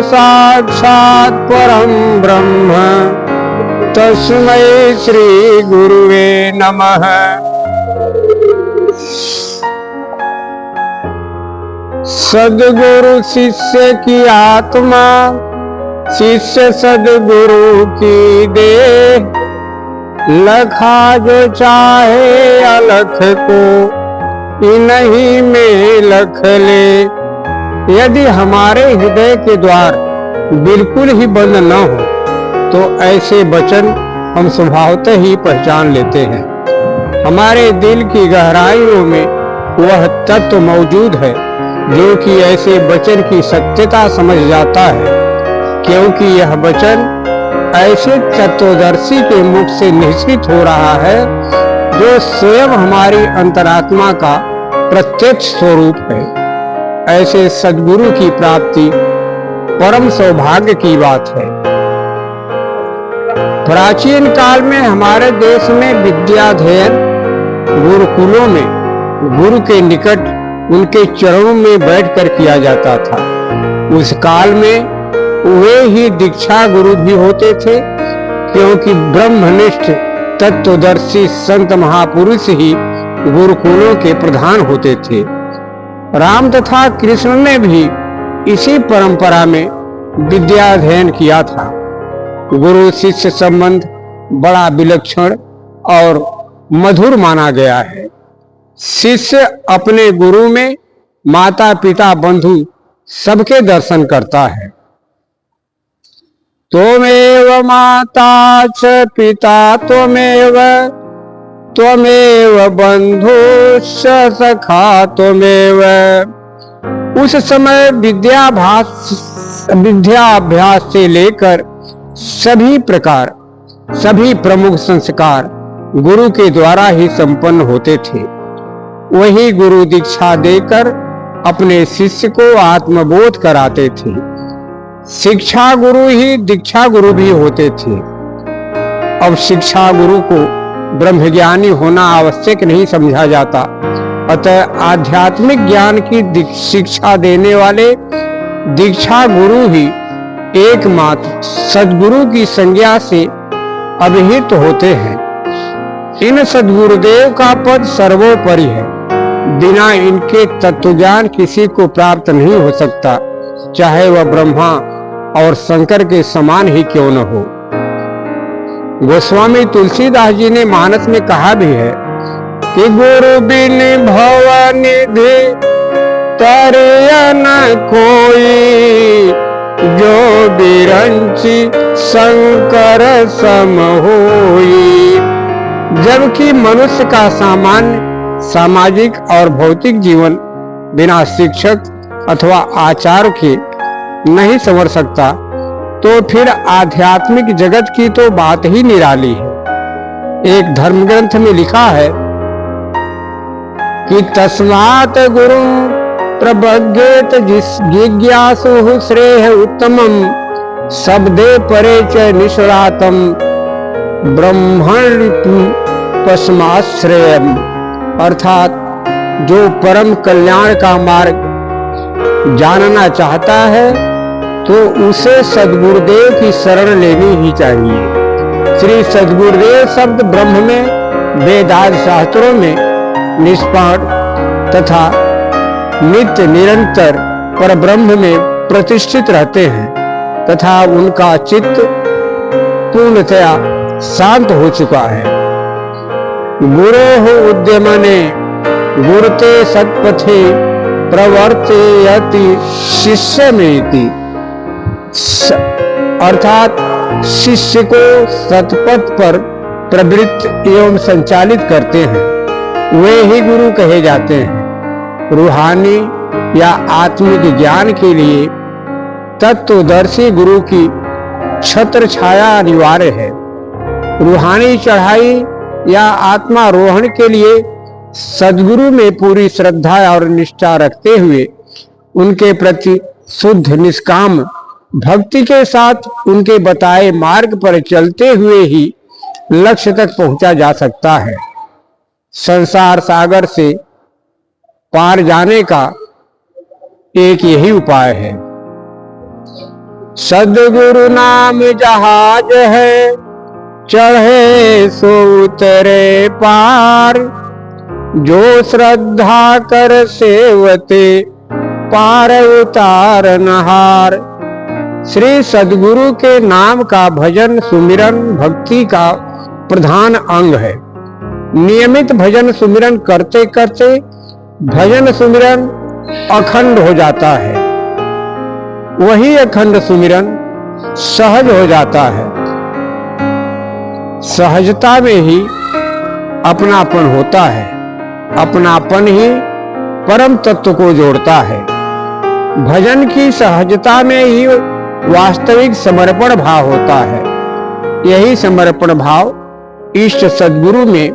साक्षात् परम ब्रह्म तस्मै श्री गुरुवे नमः। सद्गुरु शिष्य की आत्मा, शिष्य सद्गुरु की देह, लखा जो चाहे अलख को इन्हीं में लख ले। यदि हमारे हृदय के द्वार बिल्कुल ही बंद न हो तो ऐसे वचन हम स्वभावतः ही पहचान लेते हैं। हमारे दिल की गहराइयों में वह तत्व मौजूद है जो कि ऐसे वचन की सत्यता समझ जाता है, क्योंकि यह वचन ऐसे तत्वदर्शी के मुख से निश्चित हो रहा है जो स्वयं हमारी अंतरात्मा का प्रत्यक्ष स्वरूप है। ऐसे सद्गुरु की प्राप्ति परम सौभाग्य की बात है। प्राचीन काल में हमारे देश में विद्याध्ययन गुरुकुलों में गुरु के निकट उनके चरणों में बैठकर किया जाता था। उस काल में वे ही दीक्षा गुरु भी होते थे, क्योंकि ब्रह्मनिष्ठ तत्वदर्शी संत महापुरुष ही गुरुकुलों के प्रधान होते थे। राम तथा कृष्ण ने भी इसी परंपरा में विद्याध्ययन किया था। गुरु शिष्य संबंध बड़ा विलक्षण और मधुर माना गया है। शिष्य अपने गुरु में माता पिता बंधु सबके दर्शन करता है। त्वमेव माता च पिता त्वमेव, त्वमेव बंधुश्च सखा त्वमेव। उस समय विद्याभ्यास से लेकर सभी प्रमुख संस्कार गुरु के द्वारा ही संपन्न होते थे। वही गुरु दीक्षा देकर अपने शिष्य को आत्मबोध कराते थे। शिक्षा गुरु ही दीक्षा गुरु भी होते थे। अब शिक्षा गुरु को ब्रह्मज्ञानी होना आवश्यक नहीं समझा जाता, अतः आध्यात्मिक ज्ञान की शिक्षा देने वाले दीक्षा गुरु ही एकमात्र सद्गुरु की संज्ञा से अभिहित होते हैं। इन सद्गुरुदेव का पद सर्वोपरि है। बिना इनके तत्वज्ञान किसी को प्राप्त नहीं हो सकता, चाहे वह ब्रह्मा और शंकर के समान ही क्यों न हो। गोस्वामी तुलसीदास जी ने मानस में कहा भी है कि गुरु बिन भव निधि तरिया न कोई, जो बिरंची शंकर सम होई। जबकि मनुष्य का सामान्य सामाजिक और भौतिक जीवन बिना शिक्षक अथवा आचार्य के नहीं संवर सकता, तो फिर आध्यात्मिक जगत की तो बात ही निराली है। एक धर्म ग्रंथ में लिखा है कि तस्मात् गुरु प्रबध्येत जिज्ञासु श्रेय उत्तमम, शब्दे परे च निष्णातम ब्रह्मण पस्माश्रयम। अर्थात जो परम कल्याण का मार्ग जानना चाहता है तो उसे सद्गुरुदेव की शरण लेनी ही चाहिए। श्री सद्गुरुदेव शब्द ब्रह्म में, वेदांत शास्त्रों में निष्पाद तथा नित्य निरंतर पर ब्रह्म में प्रतिष्ठित रहते हैं तथा उनका चित्त पूर्णतया शांत हो चुका है। गुरोः उद्यमने गुरुते सत्पथे प्रवर्तयति शिष्यमेति, अर्थात शिष्य को सतपथ पर प्रवृत्त एवं संचालित करते हैं, वे ही गुरु कहे जाते हैं। रूहानी या आत्मिक ज्ञान के लिए तत्वदर्शी गुरु की छत्र छाया अनिवार्य है। रूहानी चढ़ाई या आत्मारोहण के लिए सद्गुरु में पूरी श्रद्धा और निष्ठा रखते हुए उनके प्रति शुद्ध निष्काम भक्ति के साथ उनके बताए मार्ग पर चलते हुए ही लक्ष्य तक पहुंचा जा सकता है। संसार सागर से पार जाने का एक यही उपाय है। सद्गुरु नाम जहाज है, चढ़े सो उतरे पार, जो श्रद्धा कर सेवते पार उतार नहार। श्री सद्गुरु के नाम का भजन सुमिरन भक्ति का प्रधान अंग है। नियमित भजन सुमिरन करते करते भजन सुमिरन अखंड हो जाता है। वही अखंड सुमिरन सहज हो जाता है। सहजता में ही अपनापन होता है। अपनापन ही परम तत्व को जोड़ता है। भजन की सहजता में ही वास्तविक समर्पण भाव होता है। यही समर्पण भाव इष्ट सद्गुरु में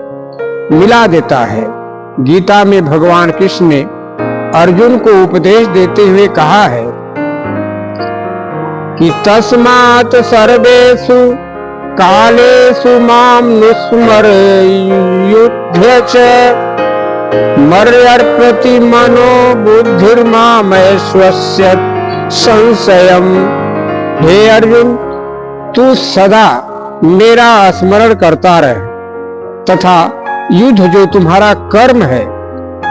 मिला देता है। गीता में भगवान कृष्ण ने अर्जुन को उपदेश देते हुए कहा है कि तस्मात् सर्वेषु कालेषु मां नुस्मरयुध्य च मर्यार्पति मनो बुद्धिर्मामैश्वस्य संशयम्। हे अर्जुन, तू सदा मेरा स्मरण करता रहे तथा युद्ध जो तुम्हारा कर्म है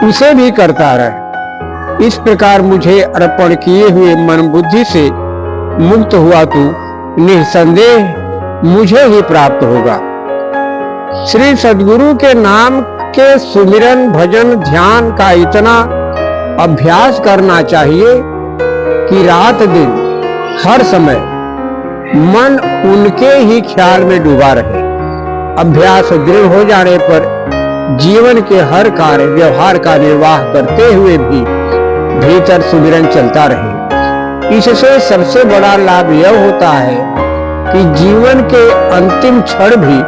उसे भी करता रहे। इस प्रकार मुझे अर्पण किए हुए मन बुद्धि से मुक्त हुआ तू निसंदेह मुझे ही प्राप्त होगा। श्री सद्गुरु के नाम के सुमिरन भजन ध्यान का इतना अभ्यास करना चाहिए कि रात दिन हर समय मन उनके ही ख्याल में डूबा रहे। अभ्यास दृढ़ हो जाने पर जीवन के हर कार्य व्यवहार का निर्वाह करते हुए भी भीतर सुमिरन चलता रहे। इससे सबसे बड़ा लाभ यह होता है कि जीवन के अंतिम क्षण भी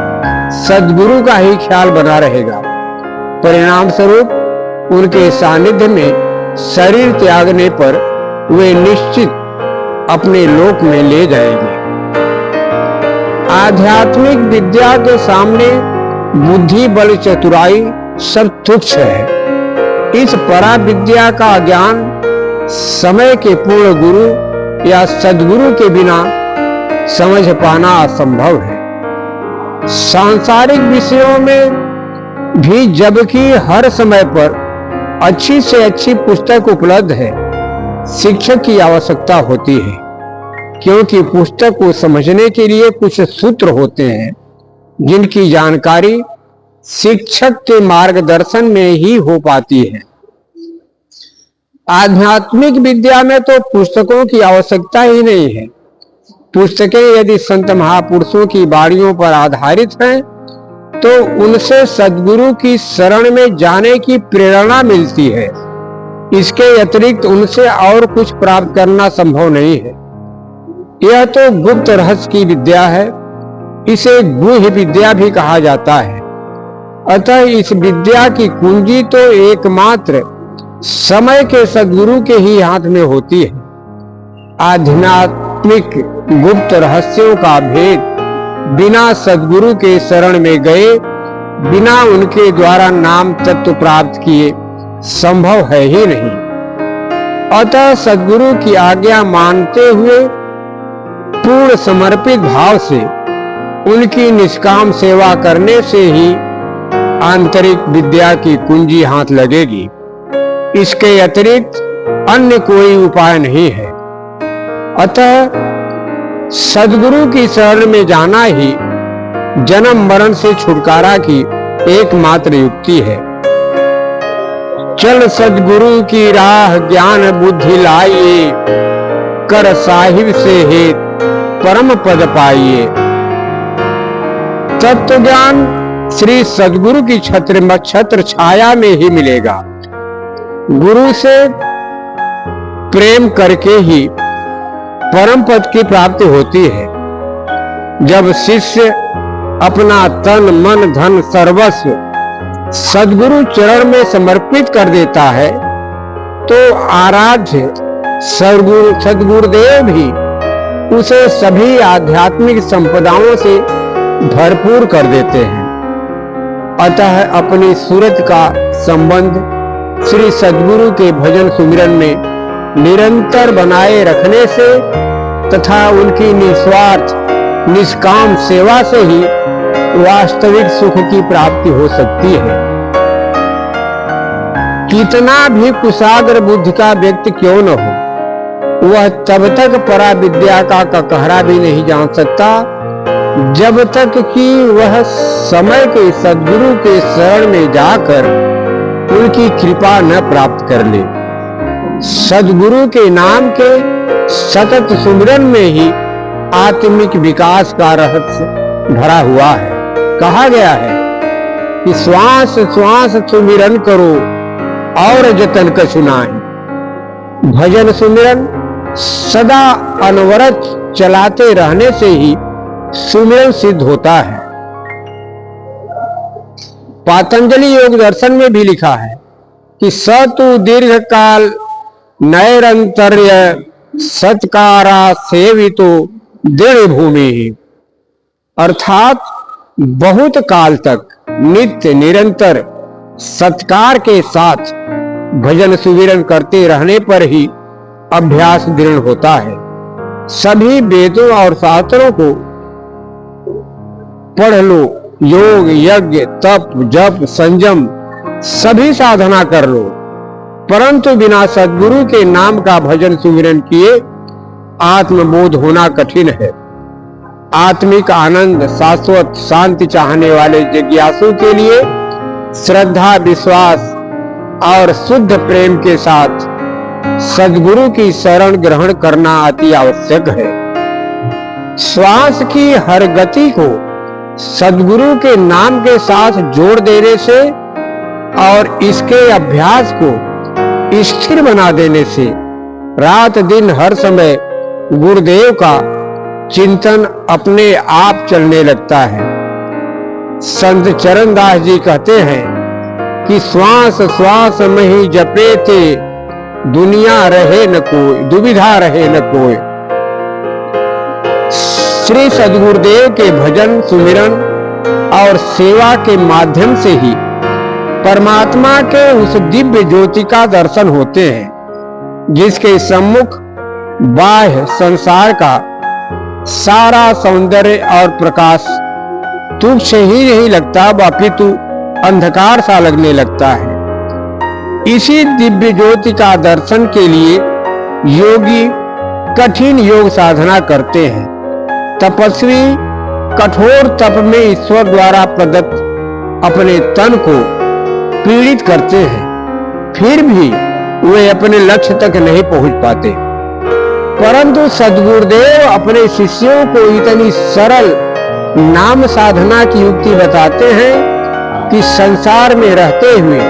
सद्गुरु का ही ख्याल बना रहेगा। परिणाम स्वरूप उनके सानिध्य में शरीर त्यागने पर वे निश्चित अपने लोक में ले जाएंगे। आध्यात्मिक विद्या के सामने बुद्धि बल चतुराई सब तुच्छ है। इस परा विद्या का ज्ञान समय के पूर्ण गुरु या सद्गुरु के बिना समझ पाना असंभव है। सांसारिक विषयों में भी जबकि हर समय पर अच्छी से अच्छी पुस्तक उपलब्ध है, शिक्षक की आवश्यकता होती है, क्योंकि पुस्तक को समझने के लिए कुछ सूत्र होते हैं जिनकी जानकारी शिक्षक के मार्गदर्शन में ही हो पाती है। आध्यात्मिक विद्या में तो पुस्तकों की आवश्यकता ही नहीं है। पुस्तकें यदि संत महापुरुषों की वाणियों पर आधारित हैं तो उनसे सद्गुरु की शरण में जाने की प्रेरणा मिलती है। इसके अतिरिक्त उनसे और कुछ प्राप्त करना संभव नहीं है। यह तो गुप्त रहस्य की विद्या है। इसे गुह्य विद्या भी कहा जाता है। अतः इस विद्या की कुंजी तो एकमात्र समय के सद्गुरु के ही हाथ में होती है। आध्यात्मिक गुप्त रहस्यों का भेद बिना सद्गुरु के शरण में गए, बिना उनके द्वारा नाम तत्व प्राप्त किए संभव है ही नहीं। अतः सद्गुरु की आज्ञा मानते हुए पूर्ण समर्पित भाव से उनकी निष्काम सेवा करने से ही आंतरिक विद्या की कुंजी हाथ लगेगी। इसके अतिरिक्त अन्य कोई उपाय नहीं है। अतः सद्गुरु की शरण में जाना ही जन्म मरण से छुटकारा की एकमात्र युक्ति है। चल सद्गुरु की राह ज्ञान बुद्धि लाइए, कर साहिब से हेत परम पद पाइए। तत्व ज्ञान श्री सद्गुरु की छत्र छाया में ही मिलेगा। गुरु से प्रेम करके ही परम पद की प्राप्ति होती है। जब शिष्य अपना तन मन धन सर्वस्व सद्गुरु चरण में समर्पित कर देता है तो आराध्य सद्गुरुदेव भी उसे सभी आध्यात्मिक संपदाओं से भरपूर कर देते हैं। अतः अपनी सूरत का संबंध श्री सद्गुरु के भजन सुमिरन में निरंतर बनाए रखने से तथा उनकी निस्वार्थ निष्काम सेवा से ही वास्तविक सुख की प्राप्ति हो सकती है। कितना भी कुशाग्र बुद्धि का व्यक्ति क्यों न हो, वह तब तक परा विद्या का ककहरा भी नहीं जान सकता जब तक कि वह समय के सद्गुरु के शरण में जाकर उनकी कृपा न प्राप्त कर ले। सद्गुरु के नाम के सतत सुमिरन में ही आत्मिक विकास का रहस्य भरा हुआ है। कहा गया है कि श्वास श्वास सुमिरन करो और जतन कछु नाहि। भजन सुमिरन सदा अनवरत चलाते रहने से ही सुमिरन सिद्ध होता है। पातंजलि योग दर्शन में भी लिखा है कि सतु दीर्घ काल नैरंतर्य सत्कारा सेवितो दृढ़ भूमि, अर्थात बहुत काल तक नित्य निरंतर सत्कार के साथ भजन सुमिरन करते रहने पर ही अभ्यास दृढ़ होता है। सभी वेदों और शास्त्रों को पढ़ लो, योग यज्ञ तप जप संयम सभी साधना कर लो, परंतु बिना सद्गुरु के नाम का भजन सुमिरन किए आत्मबोध होना कठिन है। आत्मिक आनंद शाश्वत शांति चाहने वाले जिज्ञासु के लिए श्रद्धा विश्वास और शुद्ध प्रेम के साथ सद्गुरु की शरण ग्रहण करना अति आवश्यक है। श्वास की हर गति को सद्गुरु के नाम के साथ जोड़ देने से और इसके अभ्यास को स्थिर बना देने से रात दिन हर समय गुरुदेव का चिंतन अपने आप चलने लगता है। संत चरणदास जी कहते हैं कि श्वास श्वास में ही जपे थे, दुनिया रहे न कोई दुविधा रहे न कोई। श्री सद्गुरुदेव के भजन सुमिरन और सेवा के माध्यम से ही परमात्मा के उस दिव्य ज्योति का दर्शन होते हैं जिसके सम्मुख बाह्य संसार का सारा सौंदर्य और प्रकाश तुच्छ ही नहीं लगता, अपितु अंधकार सा लगने लगता है। इसी दिव्य ज्योति का दर्शन के लिए योगी कठिन योग साधना करते हैं। तपस्वी कठोर तप में ईश्वर द्वारा प्रदत्त अपने तन को पीड़ित करते हैं, फिर भी वे अपने लक्ष्य तक नहीं पहुंच पाते। परंतु सद्गुरुदेव अपने शिष्यों को इतनी सरल नाम साधना की युक्ति बताते हैं कि संसार में रहते हुए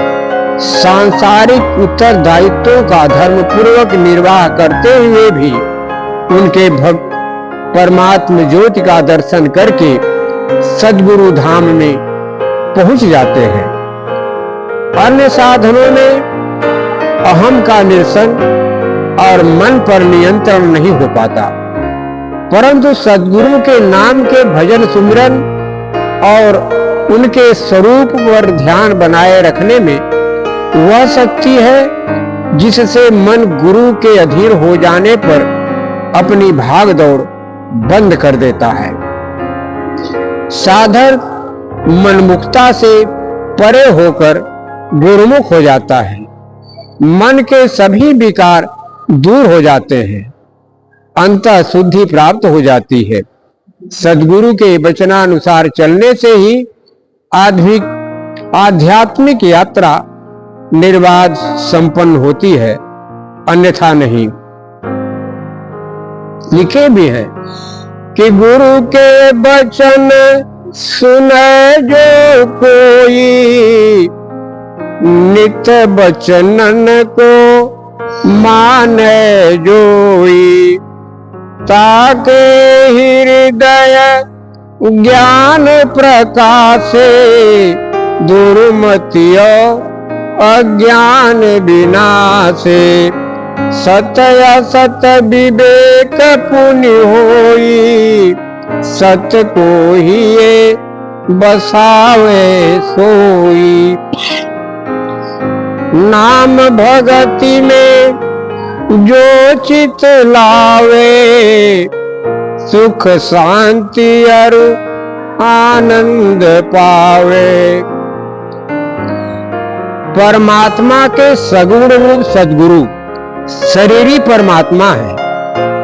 सांसारिक उत्तरदायित्वों का धर्मपूर्वक निर्वाह करते हुए भी उनके भक्त परमात्म ज्योति का दर्शन करके सद्गुरु धाम में पहुंच जाते हैं। अन्य साधनों में अहम का निरसन और मन पर नियंत्रण नहीं हो पाता, परंतु सद्गुरु के नाम के भजन सुमिरन और उनके स्वरूप पर ध्यान बनाए रखने में वह शक्ति है जिससे मन गुरु के अधीन हो जाने पर अपनी भाग दौड़ बंद कर देता है। साधक मनमुखता से परे होकर गुरुमुख हो जाता है। मन के सभी विकार दूर हो जाते हैं, अंतः शुद्धि प्राप्त हो जाती है। सद्गुरु के वचनानुसार चलने से ही आध्यात्मिक यात्रा निर्बाध संपन्न होती है, अन्यथा नहीं। लिखे भी हैं कि गुरु के वचन सुने जो कोई, नित बचनन को माने जोई, ताके हृदय ज्ञान प्रकाशे, दुर्मतियो अज्ञान विनाशे, सत्य सत विवेक पुण्य होई, सत्य को ही ये बसावे सोई। नाम भगति में जो चित लावे, सुख शांति और आनंद पावे। परमात्मा के सगुण रूप सद्गुरु शरीरी परमात्मा है,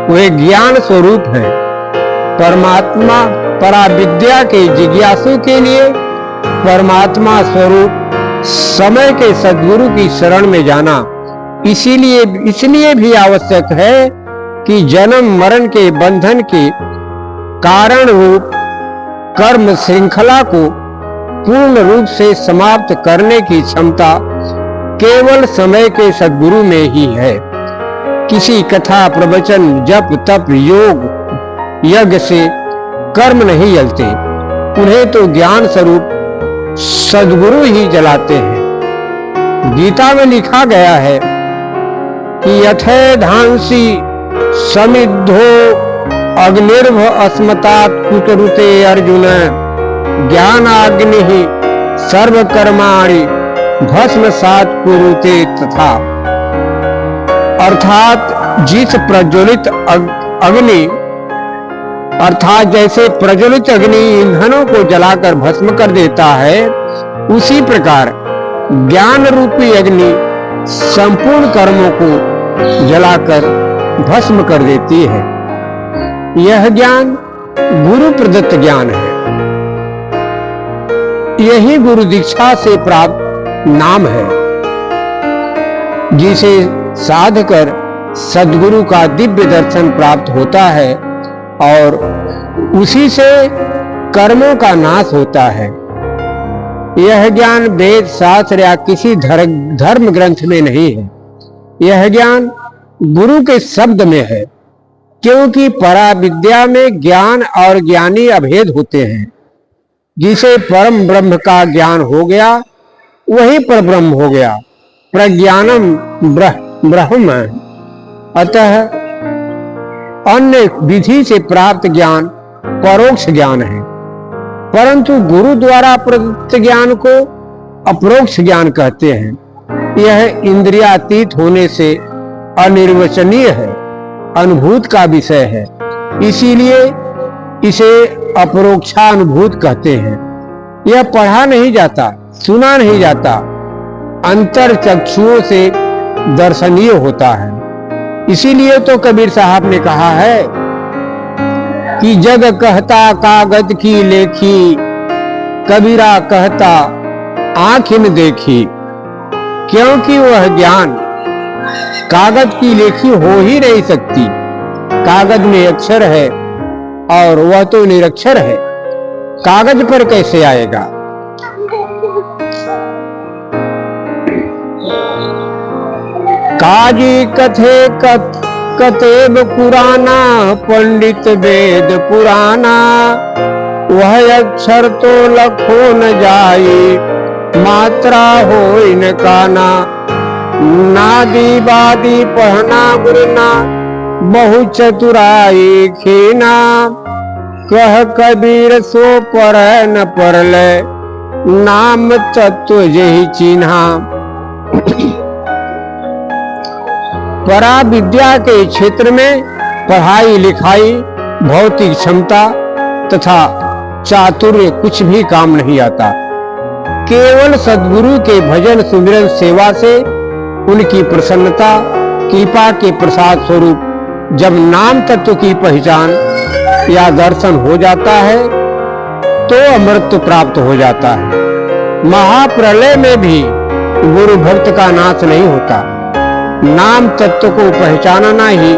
वे ज्ञान स्वरूप है। परमात्मा पराविद्या के जिज्ञासु के लिए परमात्मा स्वरूप समय के सद्गुरु की शरण में जाना इसलिए भी आवश्यक है कि जन्म मरण के बंधन के कारण रूप कर्म श्रृंखला को पूर्ण रूप से समाप्त करने की क्षमता केवल समय के सद्गुरु में ही है। किसी कथा प्रवचन जप तप योग यज्ञ से कर्म नहीं जलते, उन्हें तो ज्ञान स्वरूप सद्गुरु ही जलाते हैं। गीता में लिखा गया है कि यथे धांसी समिद्धो अग्निर्भ अस्मतात् कुटरुते अर्जुन, ज्ञानाग्नि सर्वकर्माणि भस्मसात् कुरुते तथा। अर्थात जिस प्रज्वलित अग्नि अर्थात जैसे प्रज्वलित अग्नि ईंधनों को जलाकर भस्म कर देता है, उसी प्रकार ज्ञान रूपी अग्नि संपूर्ण कर्मों को जलाकर भस्म कर देती है। यह ज्ञान गुरु प्रदत्त ज्ञान है। यही गुरु दीक्षा से प्राप्त नाम है, जिसे साध कर सद्गुरु का दिव्य दर्शन प्राप्त होता है और उसी से कर्मों का नाश होता है। यह ज्ञान वेद शास्त्र या किसी धर्म ग्रंथ में नहीं है, यह ज्ञान गुरु के शब्द में है, क्योंकि पराविद्या में ज्ञान और ज्ञानी अभेद होते हैं। जिसे परम ब्रह्म का ज्ञान हो गया वही परब्रह्म हो गया, प्रज्ञानम ब्रह्म। अतः अन्य विधि से प्राप्त ज्ञान परोक्ष ज्ञान है, परंतु गुरु द्वारा प्रदत्त ज्ञान को अपरोक्ष ज्ञान कहते हैं। यह इंद्रियातीत होने से अनिर्वचनीय है, अनुभूत का विषय है, इसीलिए इसे अपरोक्षानुभूत कहते हैं। यह पढ़ा नहीं जाता, सुना नहीं जाता, अंतर चक्षुओं से दर्शनीय होता है। इसीलिए तो कबीर साहब ने कहा है कि जग कहता कागज की लेखी, कबीरा कहता आँख न देखी। क्योंकि वह ज्ञान कागज की लेखी हो ही नहीं सकती। कागज में अक्षर है और वह तो निरक्षर है, कागज पर कैसे आएगा। काजी कथे कतेब पुराना, पंडित वेद पुराना, वह अक्षर तो लखो न जाई, मात्रा हो न काना। नादी बादी पढ़ना गुरना, बहु चतुराई खीना, कह कबीर सो पर न परले, नाम तत्व यही चिन्हा। परा विद्या के क्षेत्र में पढ़ाई लिखाई भौतिक क्षमता तथा चातुर्य कुछ भी काम नहीं आता। केवल सद्गुरु के भजन सुमिरन सेवा से उनकी प्रसन्नता कृपा के प्रसाद स्वरूप जब नाम तत्व की पहचान या दर्शन हो जाता है तो अमृत प्राप्त हो जाता है। महाप्रलय में भी गुरु भक्त का नाश नहीं होता। नाम तत्व को पहचानना ही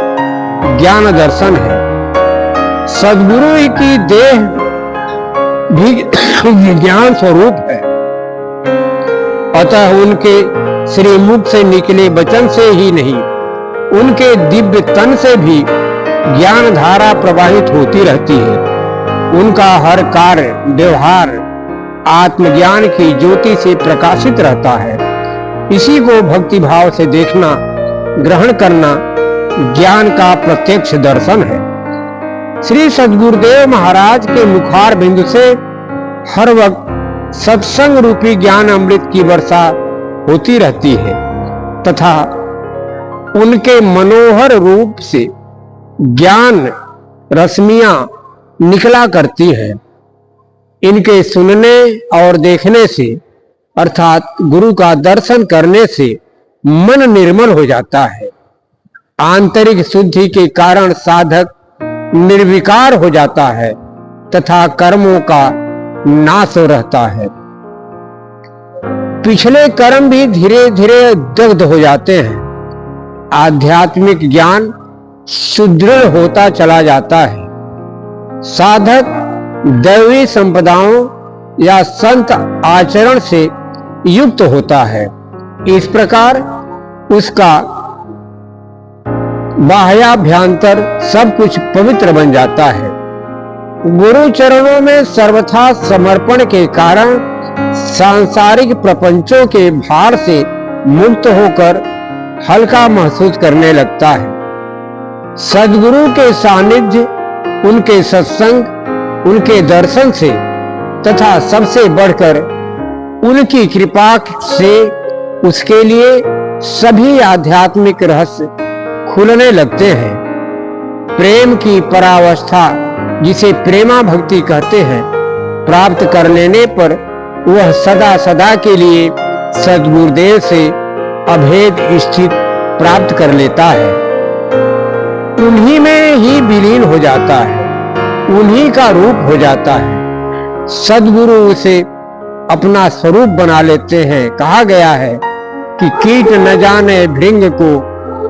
ज्ञान दर्शन है। सद्गुरु की देह भी ज्ञान स्वरूप है, अतः उनके श्रीमुख से निकले वचन से ही नहीं, उनके दिव्य तन से भी ज्ञान धारा प्रवाहित होती रहती है। उनका हर कार्य व्यवहार आत्मज्ञान की ज्योति से प्रकाशित रहता है। इसी को भक्ति भाव से देखना, ग्रहण करना ज्ञान का प्रत्यक्ष दर्शन है। श्री सद्गुरुदेव महाराज के मुखार बिंदु से हर वक्त सत्संग रूपी ज्ञान अमृत की वर्षा होती रहती है तथा उनके मनोहर रूप से ज्ञान रश्मियां निकला करती है। इनके सुनने और देखने से अर्थात गुरु का दर्शन करने से मन निर्मल हो जाता है। आंतरिक शुद्धि के कारण साधक निर्विकार हो जाता है तथा कर्मों का नाश रहता है। पिछले कर्म भी धीरे धीरे दग्ध हो जाते हैं। आध्यात्मिक ज्ञान सुदृढ़ होता चला जाता है। साधक दैवी संपदाओं या संत आचरण से युक्त होता है। इस प्रकार उसका बाह्याभ्यंतर सब कुछ पवित्र बन जाता है। गुरु चरणों में सर्वथा समर्पण के कारण सांसारिक प्रपंचों के भार से मुक्त होकर हल्का महसूस करने लगता है। सद्गुरु के सानिध्य, उनके सत्संग, उनके दर्शन से तथा सबसे बढ़कर उनकी कृपा से उसके लिए सभी आध्यात्मिक रहस्य खुलने लगते हैं। प्रेम की परावस्था, जिसे प्रेमा भक्ति कहते हैं, प्राप्त कर लेने पर वह सदा सदा के लिए सद्गुरुदेव से अभेद स्थिति प्राप्त कर लेता है। उन्हीं में ही विलीन हो जाता है, उन्हीं का रूप हो जाता है। सद्गुरु उसे अपना स्वरूप बना लेते हैं। कहा गया है कि कीट न जाने भृंग को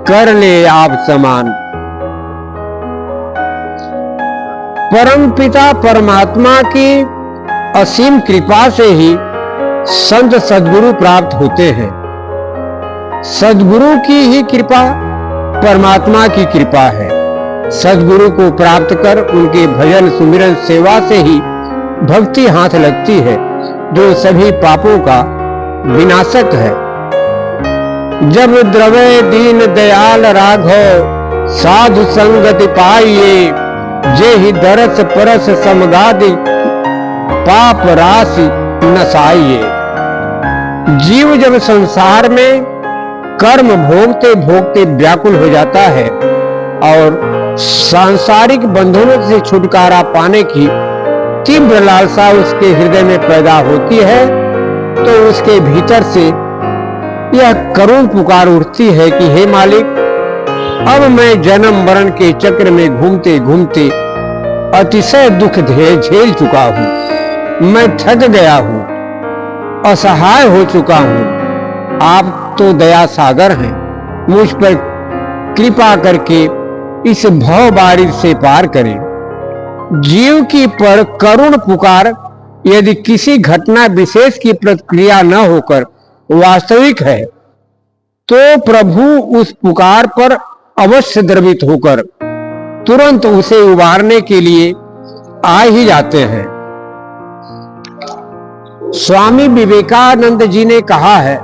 कर ले आप समान। परम पिता परमात्मा की असीम कृपा से ही संत सद्गुरु प्राप्त होते हैं। सद्गुरु की ही कृपा परमात्मा की कृपा है। सद्गुरु को प्राप्त कर उनके भजन सुमिरन सेवा से ही भक्ति हाथ लगती है, जो सभी पापों का विनाशक है। जब द्रवे दीन दयाल राघव साधु संगति पाइए, जे ही दरस परस समगादि पाप राशि नसाइए। जीव जब संसार में कर्म भोगते भोगते व्याकुल हो जाता है और सांसारिक बंधनों से छुटकारा पाने की तीव्र लालसा उसके हृदय में पैदा होती है, तो उसके भीतर से यह करुण पुकार उठती है कि हे मालिक, अब मैं जन्म मरण के चक्र में घूमते घूमते अतिशय दुख झेल चुका हूं। मैं थक गया हूं, असहाय हो चुका हूं। आप तो दया सागर हैं, मुझ पर कृपा करके इस भव बारिश से पार करें। जीव की पर करुण पुकार यदि किसी घटना विशेष की प्रतिक्रिया न होकर वास्तविक है, तो प्रभु उस पुकार पर अवश्य द्रवित होकर तुरंत उसे उबारने के लिए आ ही जाते हैं। स्वामी विवेकानंद जी ने कहा है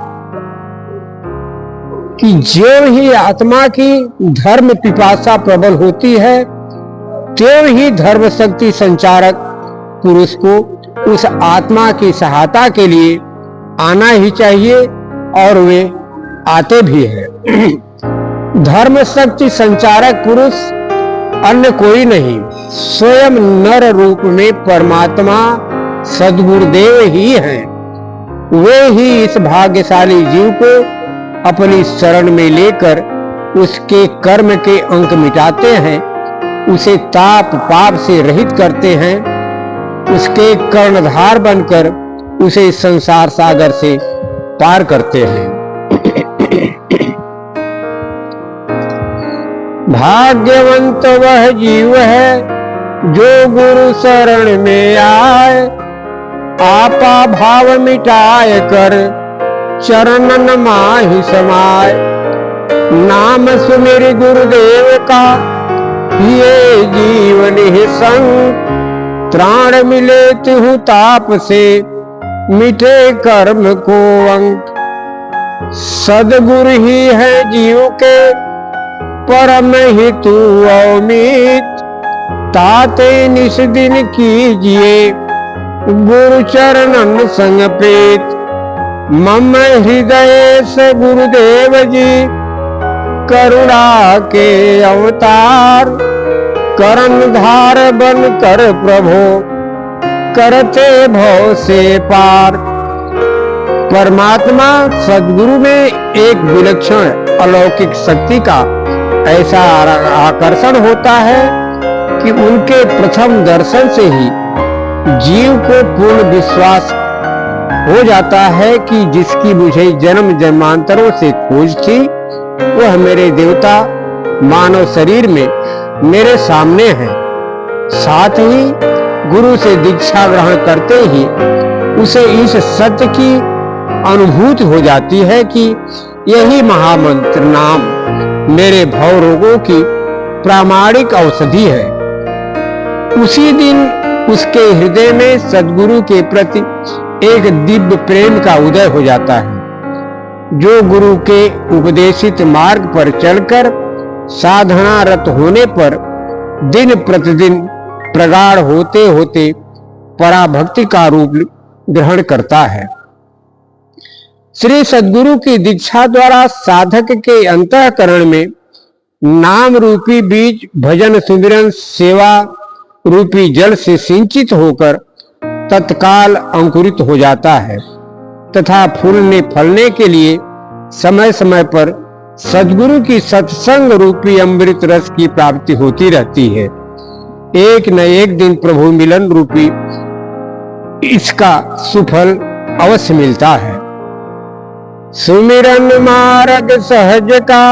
कि ज्यों ही आत्मा की धर्म पिपासा प्रबल होती है, त्यों ही धर्म शक्ति संचारक पुरुष को उस आत्मा की सहायता के लिए आना ही चाहिए, और वे आते भी हैं। धर्म शक्ति संचारक पुरुष अन्य कोई नहीं, स्वयं नर रूप में परमात्मा सद्गुरुदेव ही हैं। वे ही इस भाग्यशाली जीव को अपनी शरण में लेकर उसके कर्म के अंक मिटाते हैं, उसे ताप पाप से रहित करते हैं, उसके कर्णधार बनकर उसे संसार सागर से पार करते हैं। भाग्यवंत वह जीव है जो गुरु शरण में आए, आपा भाव मिटाए कर चरणन माहि समाए। नाम सुमिर गुरुदेव का ये जीवन ही संग, त्राण मिले तिहु ताप से मिटे कर्म को अंक। सदगुरु ही है जीव के परम हितु अमित, ताते निस दिन कीजिए गुरु चरणन संग प्रीत। मम हृदय से गुरुदेव जी करुणा के अवतार, करण धार बन कर प्रभु करते भव से पार। परमात्मा सद्गुरु में एक विलक्षण अलौकिक शक्ति का ऐसा आकर्षण होता है कि उनके प्रथम दर्शन से ही जीव को पूर्ण विश्वास हो जाता है कि जिसकी मुझे जन्म जन्मांतरों से खोज थी वह मेरे देवता मानव शरीर में मेरे सामने है। साथ ही गुरु से दीक्षा ग्रहण करते ही उसे इस सत्य की अनुभूति हो जाती है कि यही महामंत्र नाम मेरे भव रोगों की प्रामाणिक औषधि है। उसी दिन उसके हृदय में सद्गुरु के प्रति एक दिव्य प्रेम का उदय हो जाता है, जो गुरु के उपदेशित मार्ग पर चलकर साधनारत होने पर दिन प्रतिदिन प्रगाढ़ होते होते पराभक्ति का रूप ग्रहण करता है। श्री सद्गुरु की दीक्षा द्वारा साधक के अंतःकरण में नाम रूपी बीज भजन सुमिरन सेवा रूपी जल से सिंचित होकर तत्काल अंकुरित हो जाता है तथा फूलने फलने के लिए समय समय पर सद्गुरु की सत्संग रूपी अमृत रस की प्राप्ति होती रहती है। एक न एक दिन प्रभु मिलन रूपी इसका सुफल अवश्य मिलता है। सुमिरन मार्ग सहज का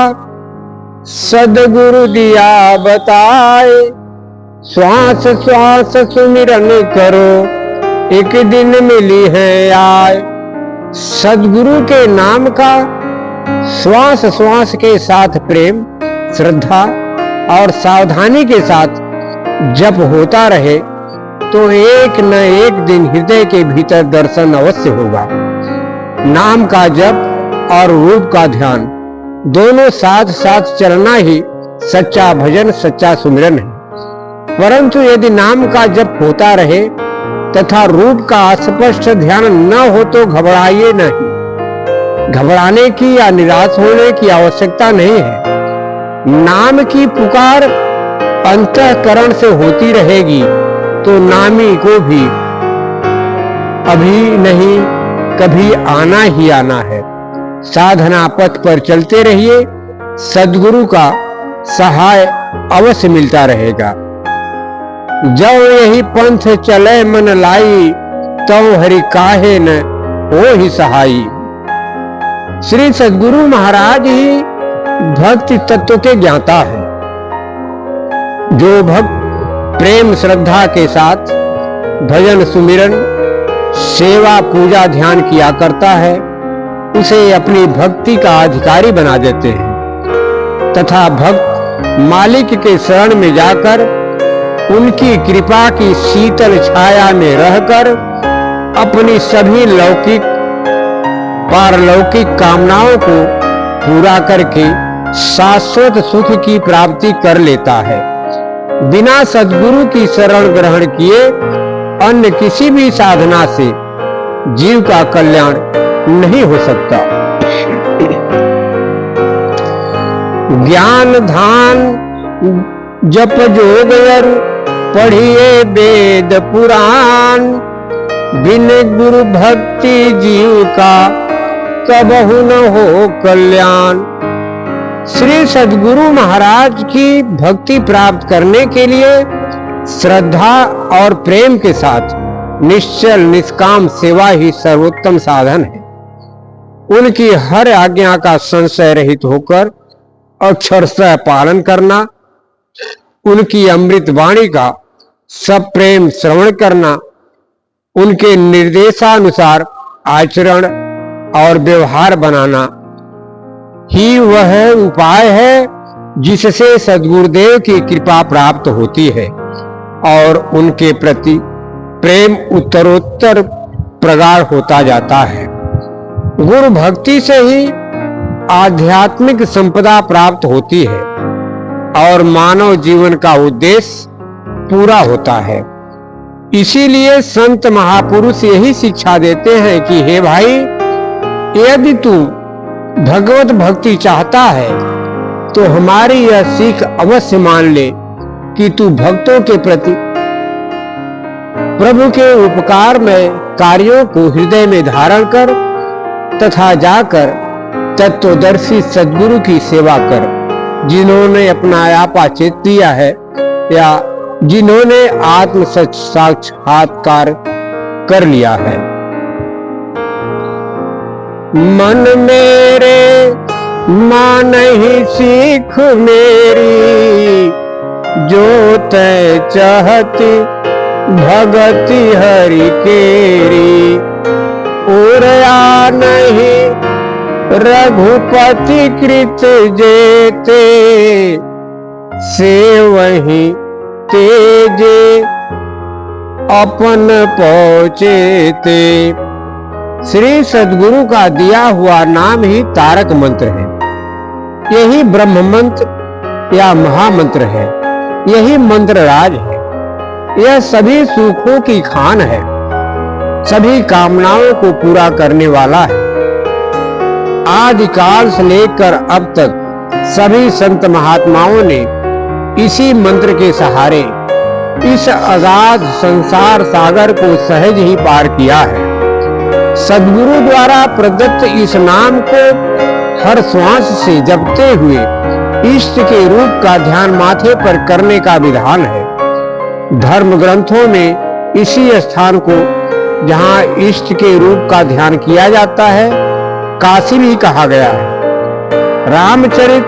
सद्गुरु दिया बताए, श्वास श्वास सुमिरन करो एक दिन मिली है आए। सद्गुरु के नाम का श्वास श्वास के साथ प्रेम श्रद्धा और सावधानी के साथ जप होता रहे तो एक न एक दिन हृदय के भीतर दर्शन अवश्य होगा। नाम का जप और रूप का ध्यान दोनों साथ साथ चलना ही सच्चा भजन सच्चा सुमिरन है। परंतु यदि नाम का जप होता रहे तथा रूप का स्पष्ट ध्यान न हो तो घबराइए नहीं। घबराने की या निराश होने की आवश्यकता नहीं है। नाम की पुकार अंतःकरण से होती रहेगी तो नामी को भी अभी नहीं कभी आना ही आना है। साधना पथ पर चलते रहिए, सद्गुरु का सहाय अवश्य मिलता रहेगा। जब यही पंथ चले मन लाई, तव हरि काहे न हो ही सहाई। श्री सद्गुरु महाराज ही भक्ति तत्व के ज्ञाता है। जो भक्त प्रेम श्रद्धा के साथ भजन सुमिरन सेवा पूजा ध्यान किया करता है उसे अपनी भक्ति का अधिकारी बना देते हैं तथा भक्त मालिक के शरण में जाकर उनकी कृपा की शीतल छाया में रहकर अपनी सभी लौकिक पारलौकिक कामनाओं को पूरा करके शाश्वत सुख की प्राप्ति कर लेता है। बिना सद्गुरु की शरण ग्रहण किए अन्य किसी भी साधना से जीव का कल्याण नहीं हो सकता। ज्ञान धान जप जोग अरु पढ़िए वेद पुराण, बिन गुरु भक्ति जीव का कबहु न हो कल्याण। श्री सद्गुरु महाराज की भक्ति प्राप्त करने के लिए श्रद्धा और प्रेम के साथ निश्चल निष्काम सेवा ही सर्वोत्तम साधन है। उनकी हर आज्ञा का संशय रहित होकर अक्षरशः पालन करना, उनकी अमृत वाणी का सप्रेम श्रवण करना, उनके निर्देशानुसार आचरण और व्यवहार बनाना ही वह उपाय है जिससे सद्गुरुदेव की कृपा प्राप्त होती है और उनके प्रति प्रेम उत्तरोत्तर प्रगाढ़ होता जाता है। गुरु भक्ति से ही आध्यात्मिक संपदा प्राप्त होती है और मानव जीवन का उद्देश्य पूरा होता है। इसीलिए संत महापुरुष यही शिक्षा देते हैं कि हे भाई, यदि तू भगवत भक्ति चाहता है तो हमारी यह सीख अवश्य मान ले कि तू भक्तों के प्रति प्रभु के उपकार में कार्यों को हृदय में धारण कर तथा जाकर तत्वदर्शी सद्गुरु की सेवा कर, जिन्होंने अपना आपा चेत दिया है या जिन्होंने आत्म साक्षात्कार कर लिया है। मन मेरे मानहि सीख मेरी, जो तै चाहती भगति हरि केरी। और आ नहीं रघुपति कृत जेते, से वही तेजे अपन पहुंचे ते। श्री सद्गुरु का दिया हुआ नाम ही तारक मंत्र है। यही ब्रह्म मंत्र या महामंत्र है, यही मंत्र राज है। यह सभी सुखों की खान है, सभी कामनाओं को पूरा करने वाला है। आदिकाल से लेकर अब तक सभी संत महात्माओं ने इसी मंत्र के सहारे इस अगाध संसार सागर को सहज ही पार किया है। सद्गुरु द्वारा प्रदत्त इस नाम को हर श्वास से जपते हुए इष्ट के रूप का ध्यान माथे पर करने का विधान है। धर्म ग्रंथों में इसी स्थान को जहां इष्ट के रूप का ध्यान किया जाता है काशी भी कहा गया है। रामचरित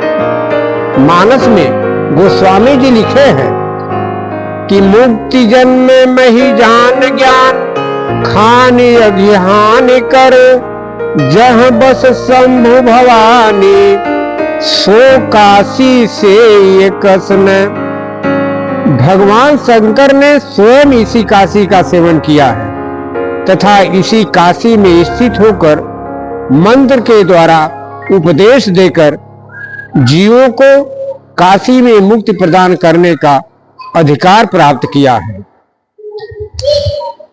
मानस में गोस्वामी जी लिखे हैं कि मुक्ति जन्म में ही जान ज्ञान, खान अज्ञान कर, जह बस शंभु भवानी, सो काशी से ये कसन। भगवान शंकर ने स्वयं इसी काशी का सेवन किया है तथा इसी काशी में स्थित होकर मंत्र के द्वारा उपदेश देकर जीवों को काशी में मुक्ति प्रदान करने का अधिकार प्राप्त किया है।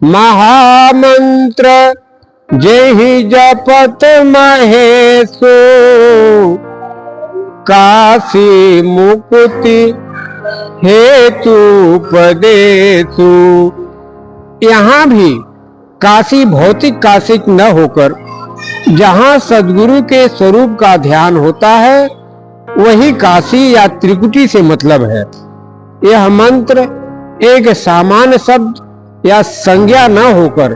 महामंत्र जेहि जपत महेशो, काशी मुक्ति हेतु उपदेशु। यहाँ भी काशी भौतिक काशी न होकर जहाँ सद्गुरु के स्वरूप का ध्यान होता है वही काशी या त्रिकुटी से मतलब है। यह मंत्र एक सामान्य शब्द या संज्ञा न होकर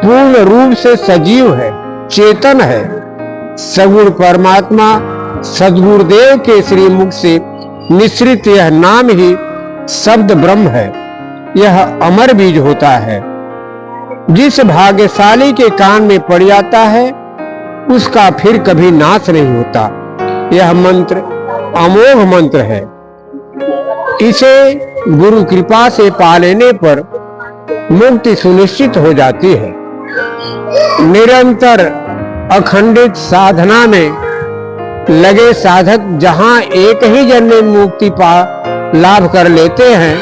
पूर्ण रूप से सजीव है, चेतन है। सगुण परमात्मा सद्गुरुदेव के श्री मुख से निश्रित यह नाम ही शब्द ब्रह्म है। यह अमर बीज होता है। जिस भाग्यशाली के कान में पड़ जाता है उसका फिर कभी नाश नहीं होता। यह मंत्र अमोघ मंत्र है। इसे गुरु कृपा से पा लेने पर मुक्ति सुनिश्चित हो जाती है। निरंतर अखंडित साधना में लगे साधक जहां एक ही जन्म में मुक्ति लाभ कर लेते हैं,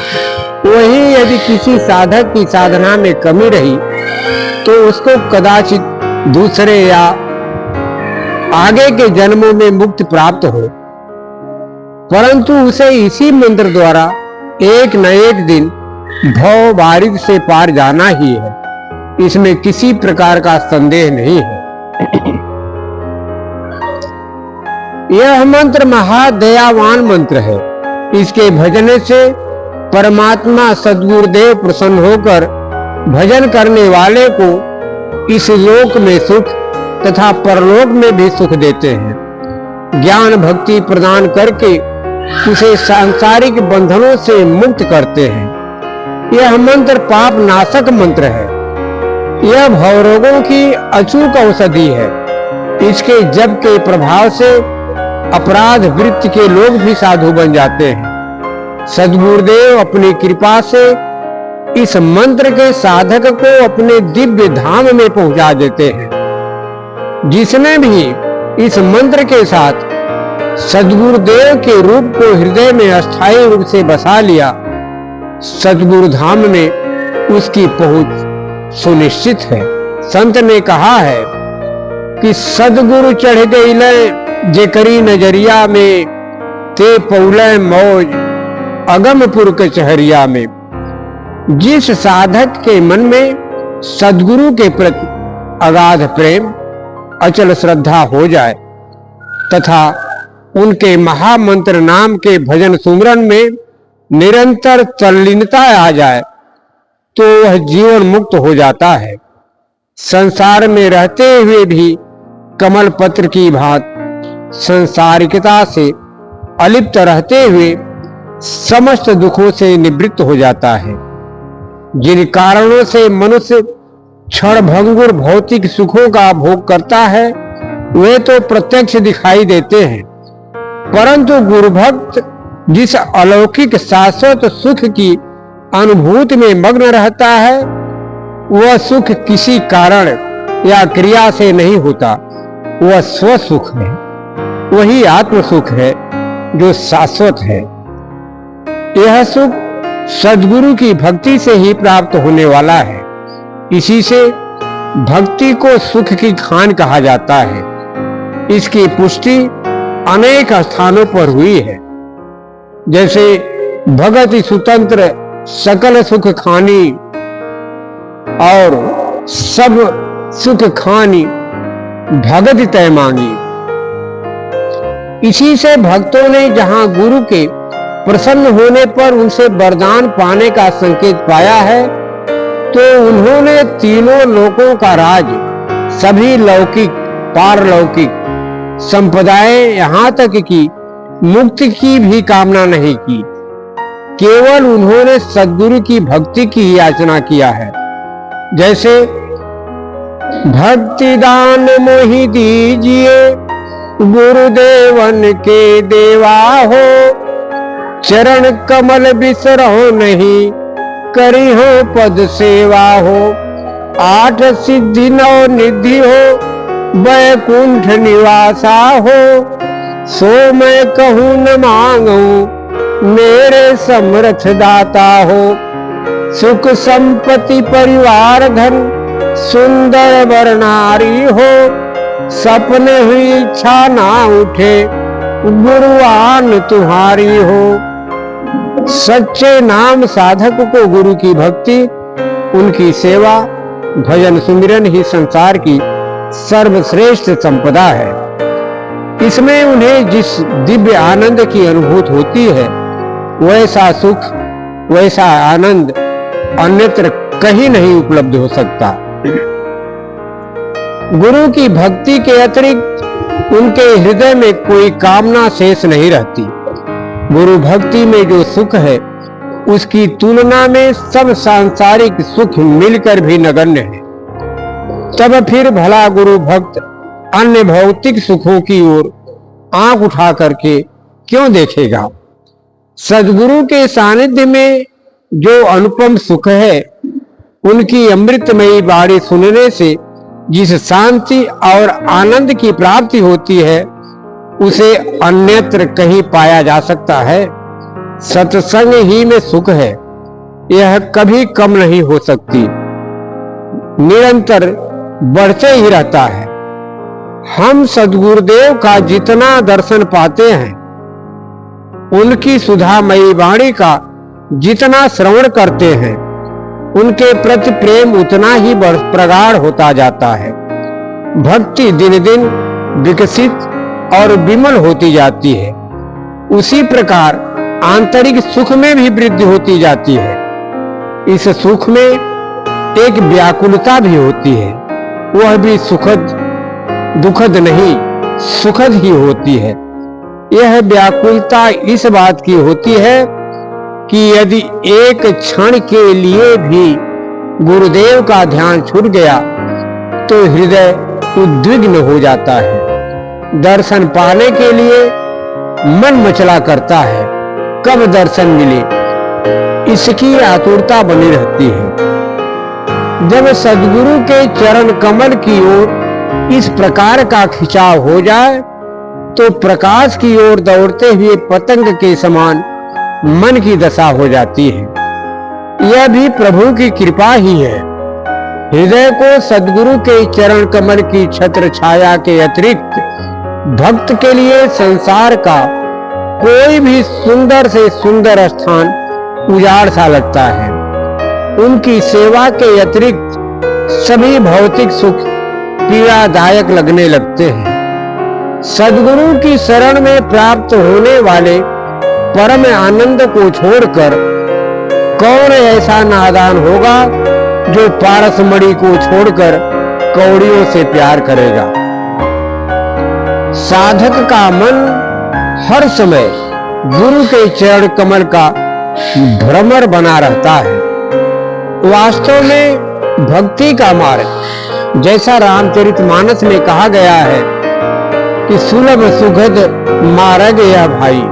वहीं यदि किसी साधक की साधना में कमी रही तो उसको कदाचित दूसरे या आगे के जन्मों में मुक्ति प्राप्त हो। परंतु उसे इसी मंत्र द्वारा एक न एक दिन भव बारिद से पार जाना ही है, इसमें किसी प्रकार का संदेह नहीं है। यह मंत्र महादयावान मंत्र है। इसके भजन से परमात्मा सद्गुरुदेव प्रसन्न होकर भजन करने वाले को इस लोक में सुख तथा परलोक में भी सुख देते हैं। ज्ञान भक्ति प्रदान करके उसे सांसारिक बंधनों से मुक्त करते हैं। यह मंत्र पाप नाशक मंत्र है। यह भवरोगों की अचूक औषधि है। इसके जप के प्रभाव से अपराध वृत्ति के लोग भी साधु बन जाते हैं। सद्गुरुदेव अपनी कृपा से इस मंत्र के साधक को अपने दिव्य धाम में पहुंचा देते हैं। जिसने भी इस मंत्र के साथ सद्गुरुदेव के रूप को हृदय में अस्थायी रूप से बसा लिया, सद्गुरु धाम में उसकी पहुंच सुनिश्चित है। संत ने कहा है कि सद्गुरु चढ़ गई जे करी नजरिया में, ते पौले मौज अगमपुर कचहरिया में। जिस साधक के मन में सद्गुरु के प्रति अगाध प्रेम अचल श्रद्धा हो जाए तथा उनके महामंत्र नाम के भजन सुमरन में निरंतर तल्लीनता आ जाए, तो वह जीवन मुक्त हो जाता है। संसार में रहते हुए भी कमल पत्र की भांति संसारिकता से अलिप्त रहते हुए समस्त दुखों से निवृत्त हो जाता है। जिन कारणों से मनुष्य क्षण भंगुर भौतिक सुखों का भोग करता है, वे तो प्रत्यक्ष दिखाई देते हैं, परंतु गुरु भक्त जिस अलौकिक शाश्वत सुख की अनुभूति में मग्न रहता है, वह सुख किसी कारण या क्रिया से नहीं होता। वह स्व सुख है, वही आत्म सुख है जो शाश्वत है। यह सुख सद्गुरु की भक्ति से ही प्राप्त होने वाला है। इसी से भक्ति को सुख की खान कहा जाता है। इसकी पुष्टि अनेक स्थानों पर हुई है, जैसे भगति सुतंत्र सकल सुख खानी और सब सुख खानी भगति तय मांगी। इसी से भक्तों ने जहां गुरु के प्रसन्न होने पर उनसे वरदान पाने का संकेत पाया है, तो उन्होंने तीनों लोकों का राज, सभी लौकिक पारलौकिक संपदाएं, यहां तक कि मुक्ति की भी कामना नहीं की। केवल उन्होंने सद्गुरु की भक्ति की ही याचना किया है। जैसे भक्ति दान मोहि दीजिए, गुरुदेवन के देवा हो, चरण कमल बिसरो नहीं, करी हो पद सेवा हो। 8 सिद्धि 9 निधि हो, वैकुंठ निवासा हो, सो मैं कहूँ न मांगू, मेरे समर्थ दाता हो। सुख संपत्ति परिवार धन, सुंदर वर नारी हो, सपने हुई इच्छा ना उठे, गुरुआन तुम्हारी हो। सच्चे नाम साधक को गुरु की भक्ति, उनकी सेवा, भजन सुमिरन ही संसार की सर्वश्रेष्ठ संपदा है। इसमें उन्हें जिस दिव्य आनंद की अनुभूति होती है, वैसा सुख वैसा आनंद अन्यत्र कहीं नहीं उपलब्ध हो सकता। गुरु की भक्ति के अतिरिक्त उनके हृदय में कोई कामना शेष नहीं रहती। गुरु भक्ति में जो सुख है, उसकी तुलना में सब सांसारिक सुख मिलकर भी नगण्य है। तब फिर भला गुरु भक्त अन्य भौतिक सुखों की ओर आंख उठा करके क्यों देखेगा? सद्गुरु के सानिध्य में जो अनुपम सुख है, उनकी अमृतमयी वाणी सुनने से जिस शांति और आनंद की प्राप्ति होती है, उसे अन्यत्र कहीं पाया जा सकता है। सत्संग ही में सुख है, यह कभी कम नहीं हो सकती, निरंतर बढ़ते ही रहता है। हम सद्गुरुदेव का जितना दर्शन पाते हैं, उनकी सुधामयी वाणी का जितना श्रवण करते हैं, उनके प्रति प्रेम उतना ही प्रगाढ़ होता जाता है। भक्ति दिन दिन विकसित और विमल होती जाती है। उसी प्रकार आंतरिक सुख में भी वृद्धि होती जाती है। इस सुख में एक व्याकुलता भी होती है, वह भी सुखद दुखद नहीं, सुखद ही होती है। यह व्याकुलता इस बात की होती है कि यदि एक क्षण के लिए भी गुरुदेव का ध्यान छूट गया तो हृदय उद्विग्न हो जाता है। दर्शन पाने के लिए मन मचला करता है, कब दर्शन मिले इसकी आतुरता बनी रहती है। जब सद्गुरु के चरण कमल की ओर इस प्रकार का खिंचाव हो जाए तो प्रकाश की ओर दौड़ते हुए पतंग के समान मन की दशा हो जाती है। यह भी प्रभु की कृपा ही है। हृदय को सद्गुरु के चरण कमल की छत्र छाया के अतिरिक्त भक्त के लिए संसार का कोई भी सुंदर से सुंदर स्थान उजाड़ सा लगता है। उनकी सेवा के अतिरिक्त सभी भौतिक सुख पीड़ादायक लगने लगते हैं। सद्गुरु की शरण में प्राप्त होने वाले परम आनंद को छोड़कर कौन ऐसा नादान होगा जो पारसमणि को छोड़कर कौड़ियों से प्यार करेगा। साधक का मन हर समय गुरु के चरण कमल का भ्रमर बना रहता है। वास्तव में भक्ति का मार्ग, जैसा रामचरितमानस में कहा गया है कि सुलभ सुखद मार्ग यह भाई,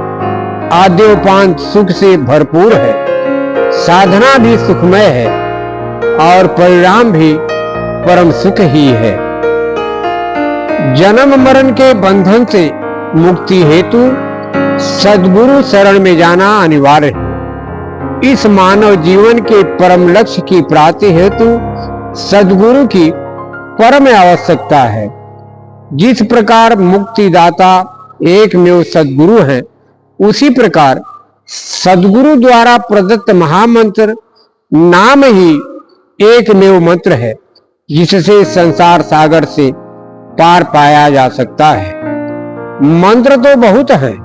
आद्योपांत सुख से भरपूर है। साधना भी सुखमय है और परिणाम भी परम सुख ही है। जन्म मरण के बंधन से मुक्ति हेतु सद्गुरु शरण में जाना अनिवार्य है। इस मानव जीवन के परम लक्ष्य की प्राप्ति हेतु सद्गुरु की परम आवश्यकता है। जिस प्रकार मुक्तिदाता एकमेव सद्गुरु है, उसी प्रकार सद्गुरु द्वारा प्रदत्त महामंत्र नाम ही एकमेव मंत्र है, जिससे संसार सागर से पार पाया जा सकता है। मंत्र तो बहुत हैं,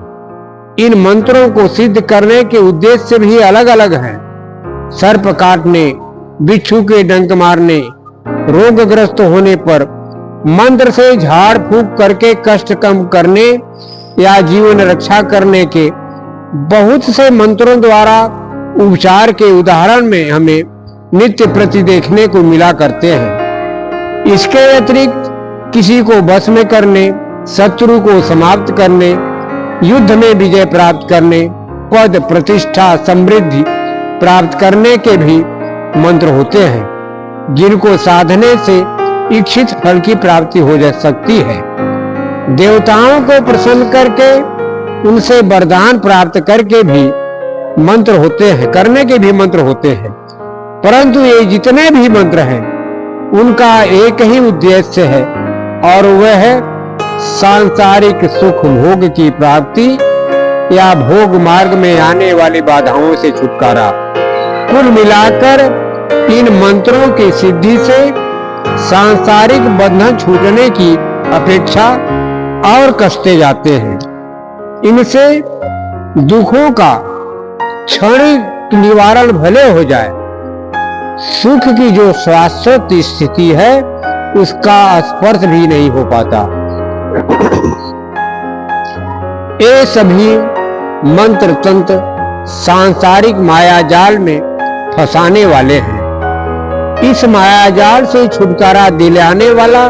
इन मंत्रों को सिद्ध करने के उद्देश्य भी अलग अलग हैं। सर्प काटने, बिच्छू के डंक मारने, रोगग्रस्त होने पर मंत्र से झाड़ फूंक करके कष्ट कम करने या जीवन रक्षा करने के बहुत से मंत्रों द्वारा उपचार के उदाहरण में हमें नित्य प्रति देखने को मिला करते हैं। इसके अतिरिक्त किसी को वश में करने, शत्रु को समाप्त करने, युद्ध में विजय प्राप्त करने, पद प्रतिष्ठा समृद्धि प्राप्त करने के भी मंत्र होते हैं, जिनको साधने से इच्छित फल की प्राप्ति हो जा सकती है। देवताओं को प्रसन्न करके उनसे वरदान प्राप्त करके भी मंत्र होते हैं, करने के भी मंत्र होते हैं। परंतु ये जितने भी मंत्र हैं, उनका एक ही उद्देश्य है और वह है सांसारिक सुख भोग की प्राप्ति या भोग मार्ग में आने वाली बाधाओं से छुटकारा। कुल मिलाकर इन मंत्रों की सिद्धि से सांसारिक बंधन छूटने की अपेक्षा और कसते जाते हैं। इनसे दुखों का क्षणिक निवारण भले हो जाए, सुख की जो शाश्वत स्थिति है उसका स्पर्श भी नहीं हो पाता। ये सभी मंत्र तंत्र सांसारिक मायाजाल में फंसाने वाले हैं। इस मायाजाल से छुटकारा दिलाने वाला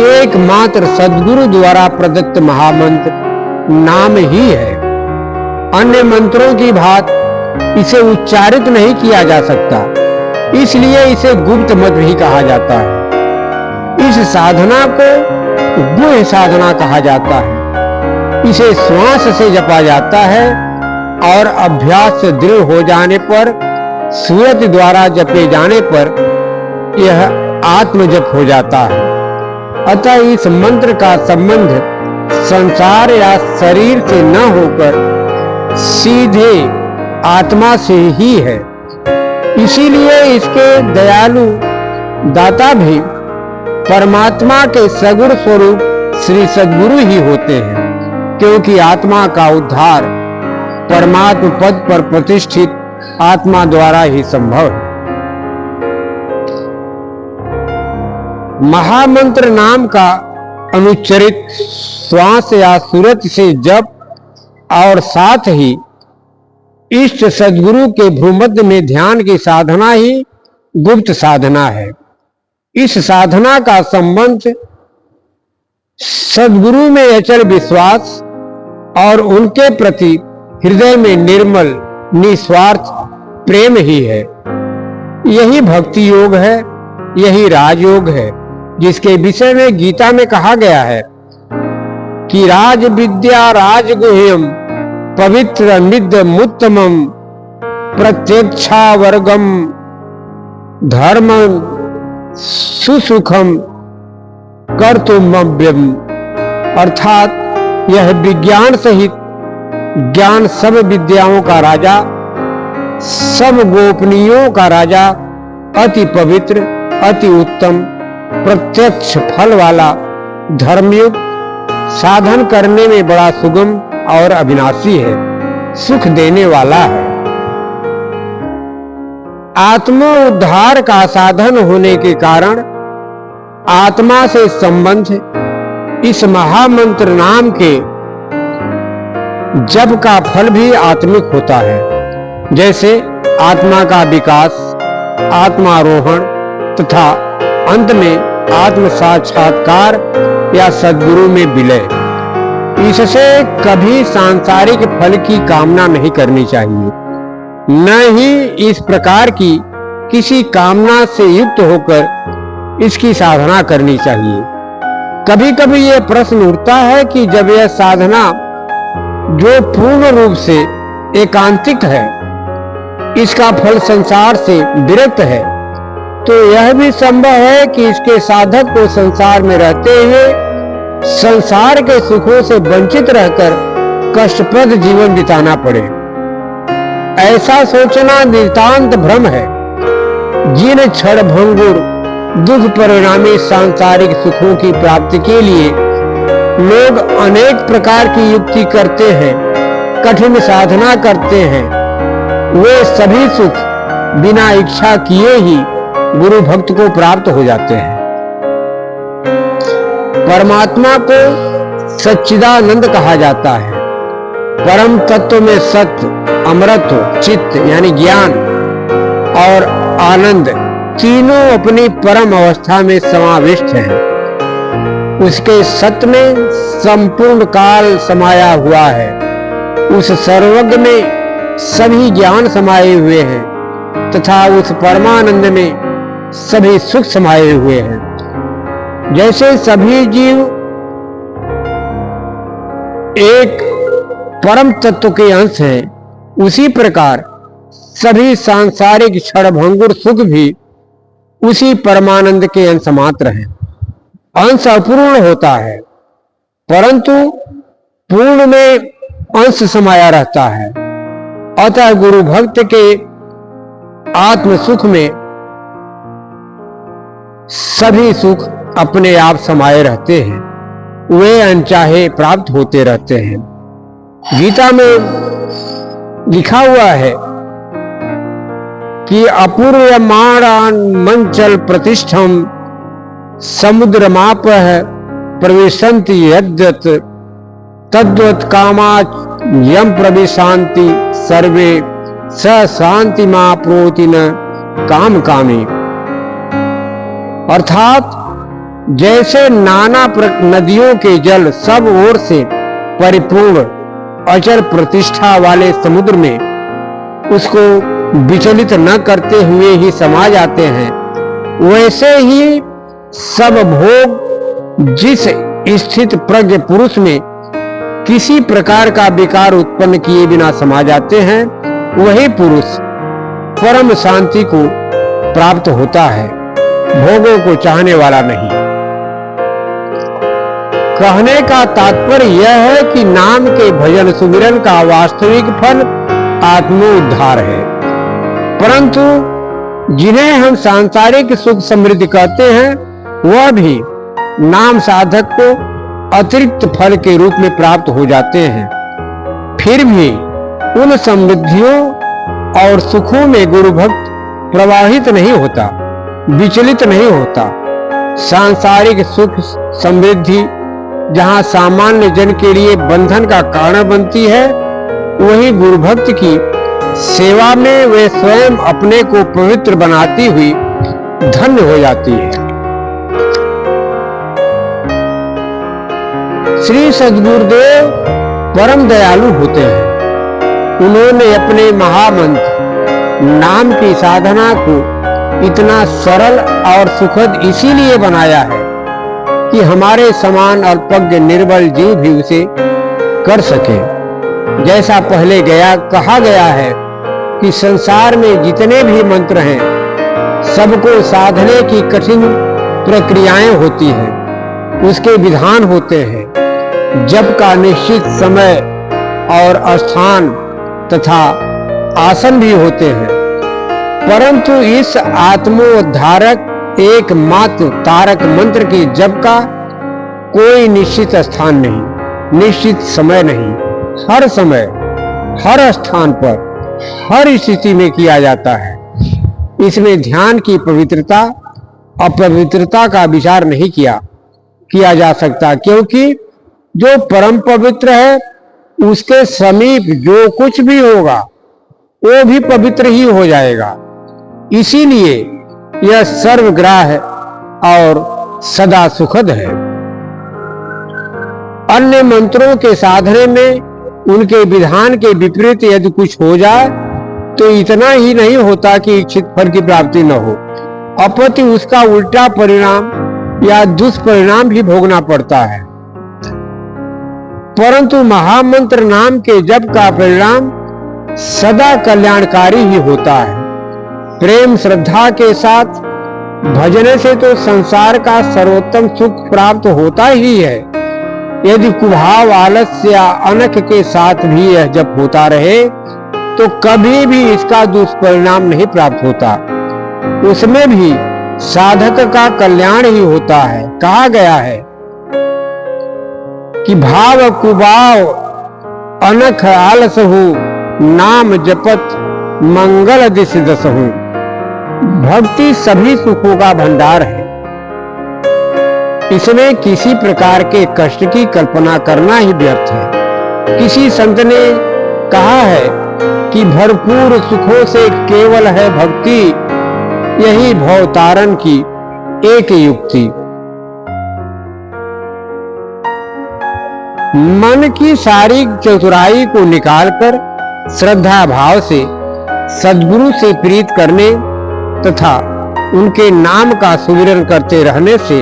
एकमात्र सद्गुरु द्वारा प्रदत्त महामंत्र नाम ही है। अन्य मंत्रों की भांति इसे उच्चारित नहीं किया जा सकता, इसलिए इसे गुप्त मंत्र भी कहा जाता है। इस साधना को गुह्य साधना कहा जाता है। इसे श्वास से जपा जाता है और अभ्यास से दृढ़ हो जाने पर, सूरत द्वारा जपे जाने पर यह आत्मजप हो जाता है। अतः इस मंत्र का संबंध संसार या शरीर से न होकर सीधे आत्मा से ही है। इसीलिए इसके दयालु दाता भी परमात्मा के सगुण स्वरूप श्री सद्गुरु ही होते हैं, क्योंकि आत्मा का उद्धार परमात्म पद पर प्रतिष्ठित आत्मा द्वारा ही संभव है। महामंत्र नाम का अनुच्चरित श्वास या सूरत से जप और साथ ही इष्ट सद्गुरु के भ्रूमध्य में ध्यान की साधना ही गुप्त साधना है। इस साधना का संबंध सद्गुरु में अचल विश्वास और उनके प्रति हृदय में निर्मल निस्वार्थ प्रेम ही है। यही भक्ति योग है, यही राजयोग है, जिसके विषय में गीता में कहा गया है कि राज विद्या राजगुह्यम पवित्र नित्यमुत्तमम प्रत्यक्षावर्गम धर्म सुसुखम कर्तुमव्यम, अर्थात यह विज्ञान सहित ज्ञान सब विद्याओं का राजा, सब गोपनीयों का राजा, अति पवित्र अति उत्तम प्रत्यक्ष फल वाला, धर्मयुक्त, साधन करने में बड़ा सुगम और अविनाशी है, सुख देने वाला है। आत्मा उद्धार का साधन होने के कारण आत्मा से संबंध इस महामंत्र नाम के जप का फल भी आत्मिक होता है। जैसे आत्मा का विकास, आत्मारोहण तथा अंत में आत्म साक्षात्कार या सद्गुरु में विलय। इससे कभी सांसारिक फल की कामना नहीं करनी चाहिए, न ही इस प्रकार की किसी कामना से युक्त होकर इसकी साधना करनी चाहिए। कभी कभी यह प्रश्न उठता है कि जब यह साधना जो पूर्ण रूप से एकांतिक है, इसका फल संसार से विरक्त है, तो यह भी संभव है कि इसके साधक को संसार में रहते हुए संसार के सुखों से वंचित रहकर कष्टप्रद जीवन बिताना पड़े। ऐसा सोचना नितांत भ्रम है। जिन क्षणभंगुर दुख परिणामी सांसारिक सुखों की प्राप्ति के लिए लोग अनेक प्रकार की युक्ति करते हैं, कठिन साधना करते हैं, वे सभी सुख बिना इच्छा किए ही गुरु भक्त को प्राप्त हो जाते हैं। परमात्मा को सच्चिदानंद कहा जाता है। परम तत्व में सत्य, अमृत, चित्त यानी ज्ञान और आनंद तीनों अपनी परम अवस्था में समाविष्ट हैं। उसके सत्य में संपूर्ण काल समाया हुआ है। उस सर्वज्ञ में सभी ज्ञान समाये हुए हैं तथा उस परमानंद में सभी सुख समाये हुए हैं। जैसे सभी जीव एक परम तत्व के अंश हैं, उसी प्रकार सभी सांसारिक क्षणभंगुर सुख भी उसी परमानंद के अंश मात्र हैं। अंश अपूर्ण होता है, परंतु पूर्ण में अंश समाया रहता है। अतः गुरु भक्त के आत्म सुख में सभी सुख अपने आप समाये रहते हैं, वे अनचाहे प्राप्त होते रहते हैं। गीता में लिखा हुआ है कि अपूर्यमाणान् मंचल प्रतिष्ठम समुद्रमाप प्रविशन्ति यद्यत् तद्वत् कामा यम प्रविशान्ति सर्वे स शांति माप्नोति न काम कामी। अर्थात जैसे नाना नदियों के जल सब ओर से परिपूर्ण अचल प्रतिष्ठा वाले समुद्र में उसको विचलित न करते हुए ही समा जाते हैं, वैसे ही सब भोग जिस स्थित प्रज्ञ पुरुष में किसी प्रकार का विकार उत्पन्न किए बिना समा जाते हैं, वही पुरुष परम शांति को प्राप्त होता है, भोगों को चाहने वाला नहीं। कहने का तात्पर्य यह है कि नाम के भजन सुमिरन का वास्तविक फल आत्मोद्धार है। परंतु जिन्हें हम सांसारिक सुख समृद्धि कहते हैं, वह भी नाम साधक को अतिरिक्त फल के रूप में प्राप्त हो जाते हैं। फिर भी उन समृद्धियों और सुखों में गुरु भक्त प्रवाहित नहीं होता, विचलित नहीं होता। सांसारिक सुख समृद्धि जहां सामान्य जन के लिए बंधन का कारण बनती है, वहीं गुरु भक्त की सेवा में वे स्वयं अपने को पवित्र बनाती हुई धन्य हो जाती है। श्री सद्गुरुदेव परम दयालु होते हैं। उन्होंने अपने महामंत्र नाम की साधना को इतना सरल और सुखद इसीलिए बनाया है कि हमारे समान अल्पज्ञ निर्बल जीव भी उसे कर सके। जैसा पहले कहा गया है कि संसार में जितने भी मंत्र हैं, सबको साधने की कठिन प्रक्रियाएं होती हैं, उसके विधान होते हैं, जप का निश्चित समय और स्थान तथा आसन भी होते हैं। परंतु इस आत्मोद्धारक एकमात्र तारक मंत्र के जप का कोई निश्चित स्थान नहीं, निश्चित समय नहीं। हर समय, हर स्थान पर, हर स्थिति में किया जाता है। इसमें ध्यान की पवित्रता अपवित्रता का विचार नहीं किया जा सकता, क्योंकि जो परम पवित्र है उसके समीप जो कुछ भी होगा वो भी पवित्र ही हो जाएगा। इसीलिए यह सर्वग्राह्य और सदा सुखद है। अन्य मंत्रों के साधने में उनके विधान के विपरीत यदि कुछ हो जाए तो इतना ही नहीं होता कि इच्छित फल की प्राप्ति न हो, अपितु उसका उल्टा परिणाम या दुष्परिणाम भी भोगना पड़ता है। परंतु महामंत्र नाम के जप का परिणाम सदा कल्याणकारी ही होता है। प्रेम श्रद्धा के साथ भजने से तो संसार का सर्वोत्तम सुख प्राप्त होता ही है। यदि कुभाव आलस्य या अनख के साथ भी यह जप होता रहे तो कभी भी इसका दुष्परिणाम नहीं प्राप्त होता, उसमें भी साधक का कल्याण ही होता है। कहा गया है कि भाव कुभाव अनख आलस हो, नाम जपत मंगल दिश दस हो। भक्ति सभी सुखों का भंडार है, इसमें किसी प्रकार के कष्ट की कल्पना करना ही व्यर्थ है। किसी संत ने कहा है कि भरपूर सुखों से केवल है भक्ति, यही भवतारण की एक युक्ति। मन की सारी चतुराई को निकालकर श्रद्धा भाव से सद्गुरु से प्रीत करने तथा उनके नाम का सुमिरन करते रहने से,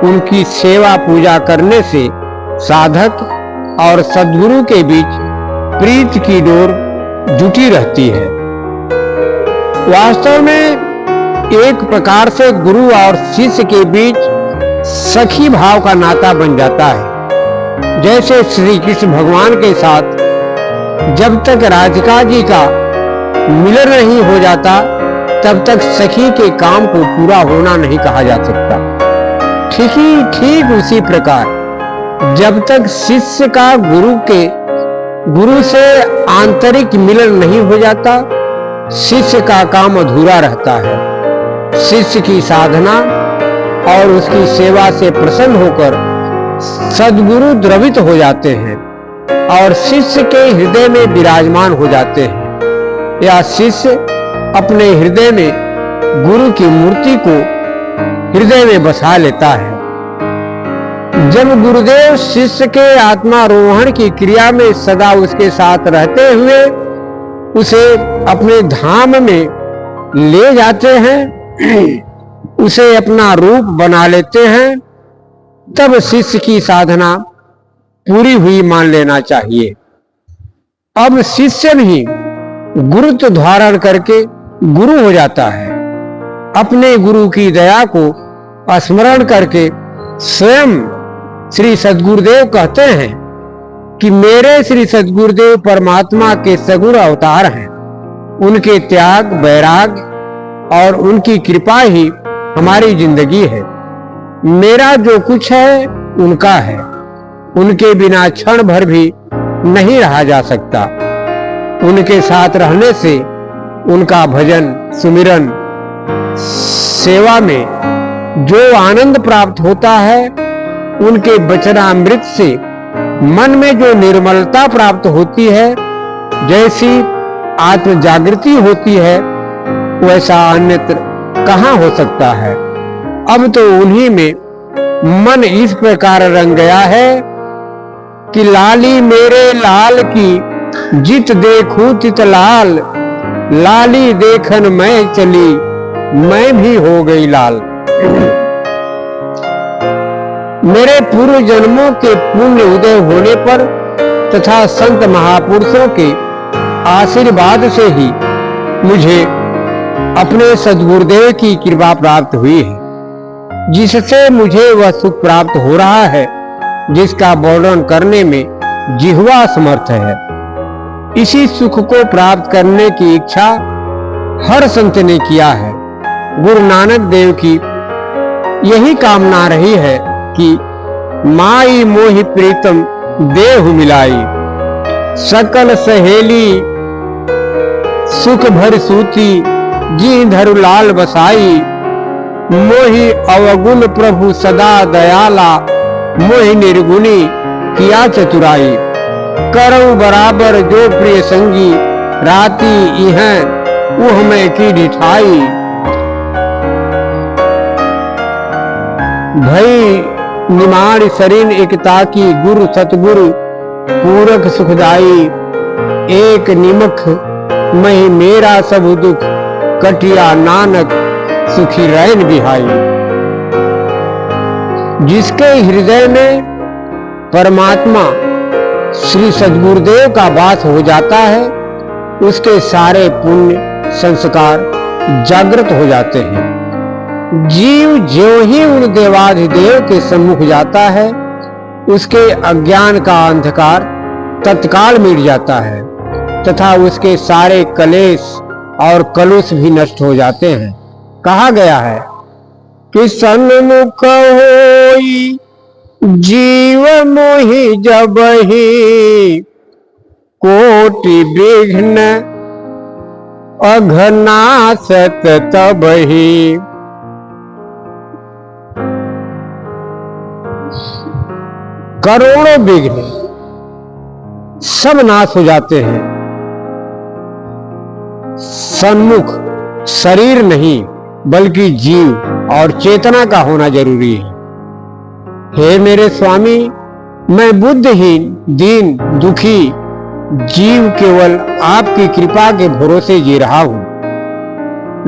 उनकी सेवा पूजा करने से साधक और सद्गुरु के बीच प्रीत की डोर जुटी रहती है। वास्तव में एक प्रकार से गुरु और शिष्य के बीच सखी भाव का नाता बन जाता है। जैसे श्री कृष्ण भगवान के साथ जब तक राधिका जी का मिलन नहीं हो जाता तब तक सखी के काम को पूरा होना नहीं कहा जा सकता। ठीक उसी प्रकार जब तक शिष्य का गुरु से आंतरिक मिलन नहीं हो जाता, शिष्य का काम अधूरा रहता है। शिष्य की साधना और उसकी सेवा से प्रसन्न होकर सद्गुरु द्रवित हो जाते हैं और शिष्य के हृदय में विराजमान हो जाते हैं, या शिष्य अपने हृदय में गुरु की मूर्ति को हृदय में बसा लेता है। जब गुरुदेव शिष्य के आत्मारोहण की क्रिया में सदा उसके साथ रहते हुए उसे अपने धाम में ले जाते हैं, उसे अपना रूप बना लेते हैं, तब शिष्य की साधना पूरी हुई मान लेना चाहिए। अब शिष्य भी गुरुत्व धारण करके गुरु हो जाता है। अपने गुरु की दया को स्मरण करके स्वयं श्री सद्गुरुदेव कहते हैं कि मेरे श्री सद्गुरुदेव परमात्मा के सगुण अवतार हैं। उनके त्याग, वैराग और उनकी कृपा ही हमारी जिंदगी है। मेरा जो कुछ है उनका है। उनके बिना क्षण भर भी नहीं रहा जा सकता। उनके साथ रहने से उनका भजन, सुमिरन, सेवा में जो आनंद प्राप्त होता है, उनके वचनामृत से मन में जो निर्मलता प्राप्त होती है, जैसी आत्म जागृति होती है, वैसा अन्यत्र कहां हो सकता है। अब तो उन्हीं में मन इस प्रकार रंग गया है कि लाली मेरे लाल की जित देखूं तित लाल, लाली देखन मैं चली मैं भी हो गई लाल। मेरे पूर्व जन्मों के पुण्य उदय होने पर तथा संत महापुरुषों के आशीर्वाद से ही मुझे अपने सद्गुरुदेव की कृपा प्राप्त हुई है, जिससे मुझे वह सुख प्राप्त हो रहा है जिसका वर्णन करने में जिह्वा असमर्थ है। इसी सुख को प्राप्त करने की इच्छा हर संत ने किया है। गुरु नानक देव की यही कामना रही है कि माई मोहि प्रीतम देहु मिलाई, सकल सहेली सुख भर सूती जी धरु लाल बसाई, मोहि अवगुण प्रभु सदा दयाला, मोहि निर्गुणी किया चतुराई, करऊ बराबर जो प्रिय संगी, राती इह उह में की ढिठाई, भई निमाण शरीन एकता की गुरु सतगुरु पूरक सुखदाई, एक निमख मही मेरा सब दुख, कटिया नानक सुखी रैन बिहाई। जिसके हृदय में परमात्मा श्री सद्गुरुदेव का वास हो जाता है, उसके सारे पुण्य संस्कार जागृत हो जाते हैं। जीव ज्यों ही उन देवाधिदेव के सम्मुख जाता है, उसके अज्ञान का अंधकार तत्काल मिट जाता है तथा उसके सारे कलेश और कलुष भी नष्ट हो जाते हैं। कहा गया है कि सन्मुख होई जीव मोहि जबहि, कोटि विघ्न अघनाशत तबहि। करोड़ों विघ्न सब नाश हो जाते हैं। सन्मुख शरीर नहीं बल्कि जीव और चेतना का होना जरूरी है। हे मेरे स्वामी, मैं बुद्धहीन, दीन, दुखी जीव केवल आपकी कृपा के भरोसे जी रहा हूं।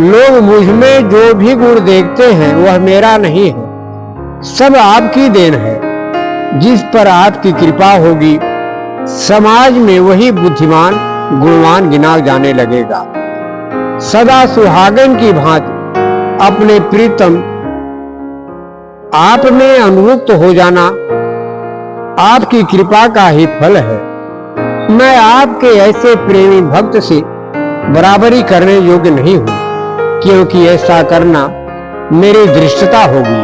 लोग मुझ में जो भी गुण देखते हैं वह मेरा नहीं है, सब आपकी देन है। जिस पर आपकी कृपा होगी समाज में वही बुद्धिमान गुणवान गिना जाने लगेगा। सदा सुहागन की भांति अपने प्रीतम आप में अनुरक्त हो जाना आपकी कृपा का ही फल है। मैं आपके ऐसे प्रेमी भक्त से बराबरी करने योग्य नहीं हूं, क्योंकि ऐसा करना मेरी धृष्टता होगी।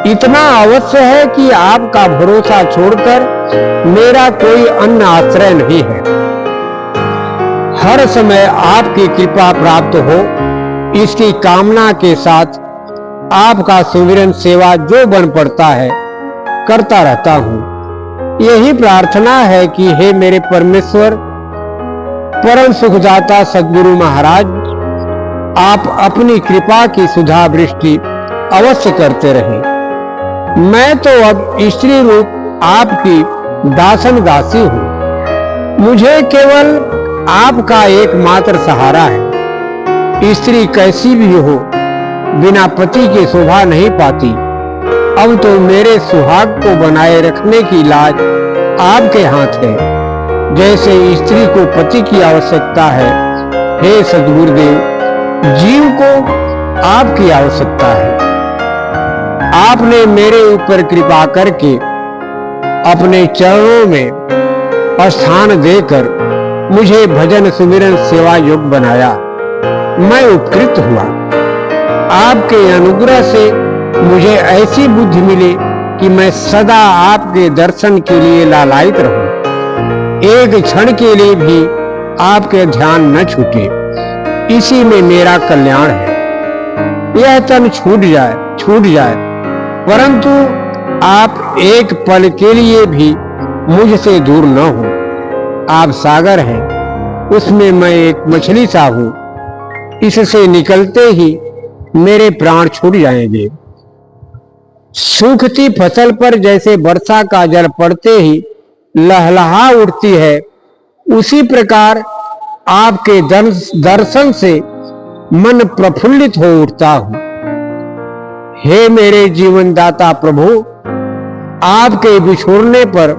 इतना अवश्य है कि आपका भरोसा छोड़कर मेरा कोई अन्य आश्रय नहीं है। हर समय आपकी कृपा प्राप्त हो, इसकी कामना के साथ आपका सुमिरन सेवा जो बन पड़ता है करता रहता हूं। यही प्रार्थना है कि हे मेरे परमेश्वर, परम सुखदाता सद्गुरु महाराज, आप अपनी कृपा की सुधा वृष्टि अवश्य करते रहें। मैं तो अब स्त्री रूप आपकी दासन दासी हूं। मुझे केवल आपका एकमात्र सहारा है। स्त्री कैसी भी हो, बिना पति की शोभा नहीं पाती। अब तो मेरे सुहाग को बनाए रखने की लाज आपके हाथ है। जैसे स्त्री को पति की आवश्यकता है, हे सद्गुरुदेव, जीव को आपकी आवश्यकता है। आपने मेरे ऊपर कृपा करके अपने चरणों में स्थान देकर मुझे भजन सुमिरन सेवा योग बनाया। मैं उपकृत हुआ। आपके अनुग्रह से मुझे ऐसी बुद्धि मिली कि मैं सदा आपके दर्शन के लिए लालायित रहूं। एक क्षण के लिए भी आपके ध्यान न छूटे, इसी में मेरा कल्याण है। यह तन छूट जाए, परंतु आप एक पल के लिए भी मुझसे दूर न हो। आप सागर हैं, उसमें मैं एक मछली सा हूं। इससे निकलते ही मेरे प्राण छूट जाएंगे। सूखती फसल पर जैसे वर्षा का जल पड़ते ही लहलहा उठती है, उसी प्रकार आपके दर्शन से मन प्रफुल्लित हो उठता हूं। हे मेरे जीवनदाता प्रभु, आपके बिछोड़ने पर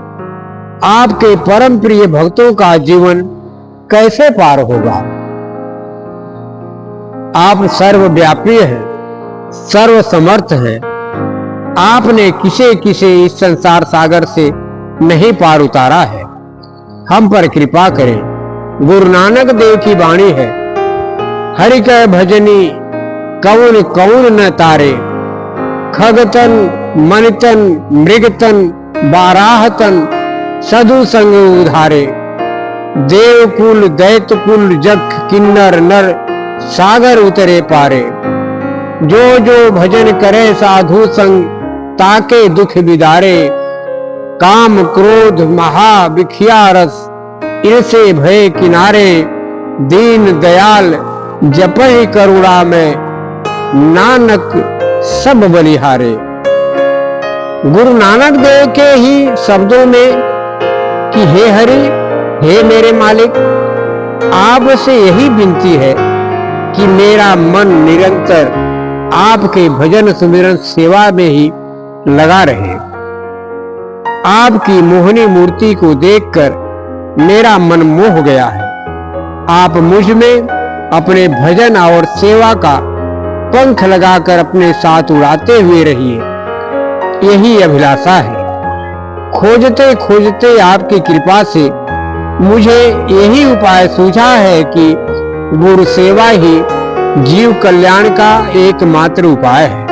आपके परम प्रिय भक्तों का जीवन कैसे पार होगा। आप सर्वव्यापी हैं, सर्वसमर्थ हैं। आपने किसे किसे इस संसार सागर से नहीं पार उतारा है। हम पर कृपा करें। गुरु नानक देव की वाणी है, हरि कह भजनी कौन कौन न तारे। खगतन मनितन मृगतन बाराहतन सधु संग उधारे। देवकुल दैतकुल जख किन्नर नर सागर उतरे पारे। जो जो भजन करे साधु संग ताके दुख बिदारे। काम क्रोध महा विखिया रस इनसे भय किनारे। दीन दयाल जपहि करुणा में नानक सब बलिहारे। गुरु नानक देव के ही शब्दों में कि हे हरि, हे मेरे मालिक, आपसे यही विनती है कि मेरा मन निरंतर आपके भजन सुमिरन सेवा में ही लगा रहे। आपकी मोहनी मूर्ति को देखकर मेरा मन मोह गया है। आप मुझ में अपने भजन और सेवा का पंख लगाकर अपने साथ उड़ाते हुए रहिए, यही अभिलाषा है। खोजते खोजते आपकी कृपा से मुझे यही उपाय सूझा है कि गुरु सेवा ही जीव कल्याण का एकमात्र उपाय है।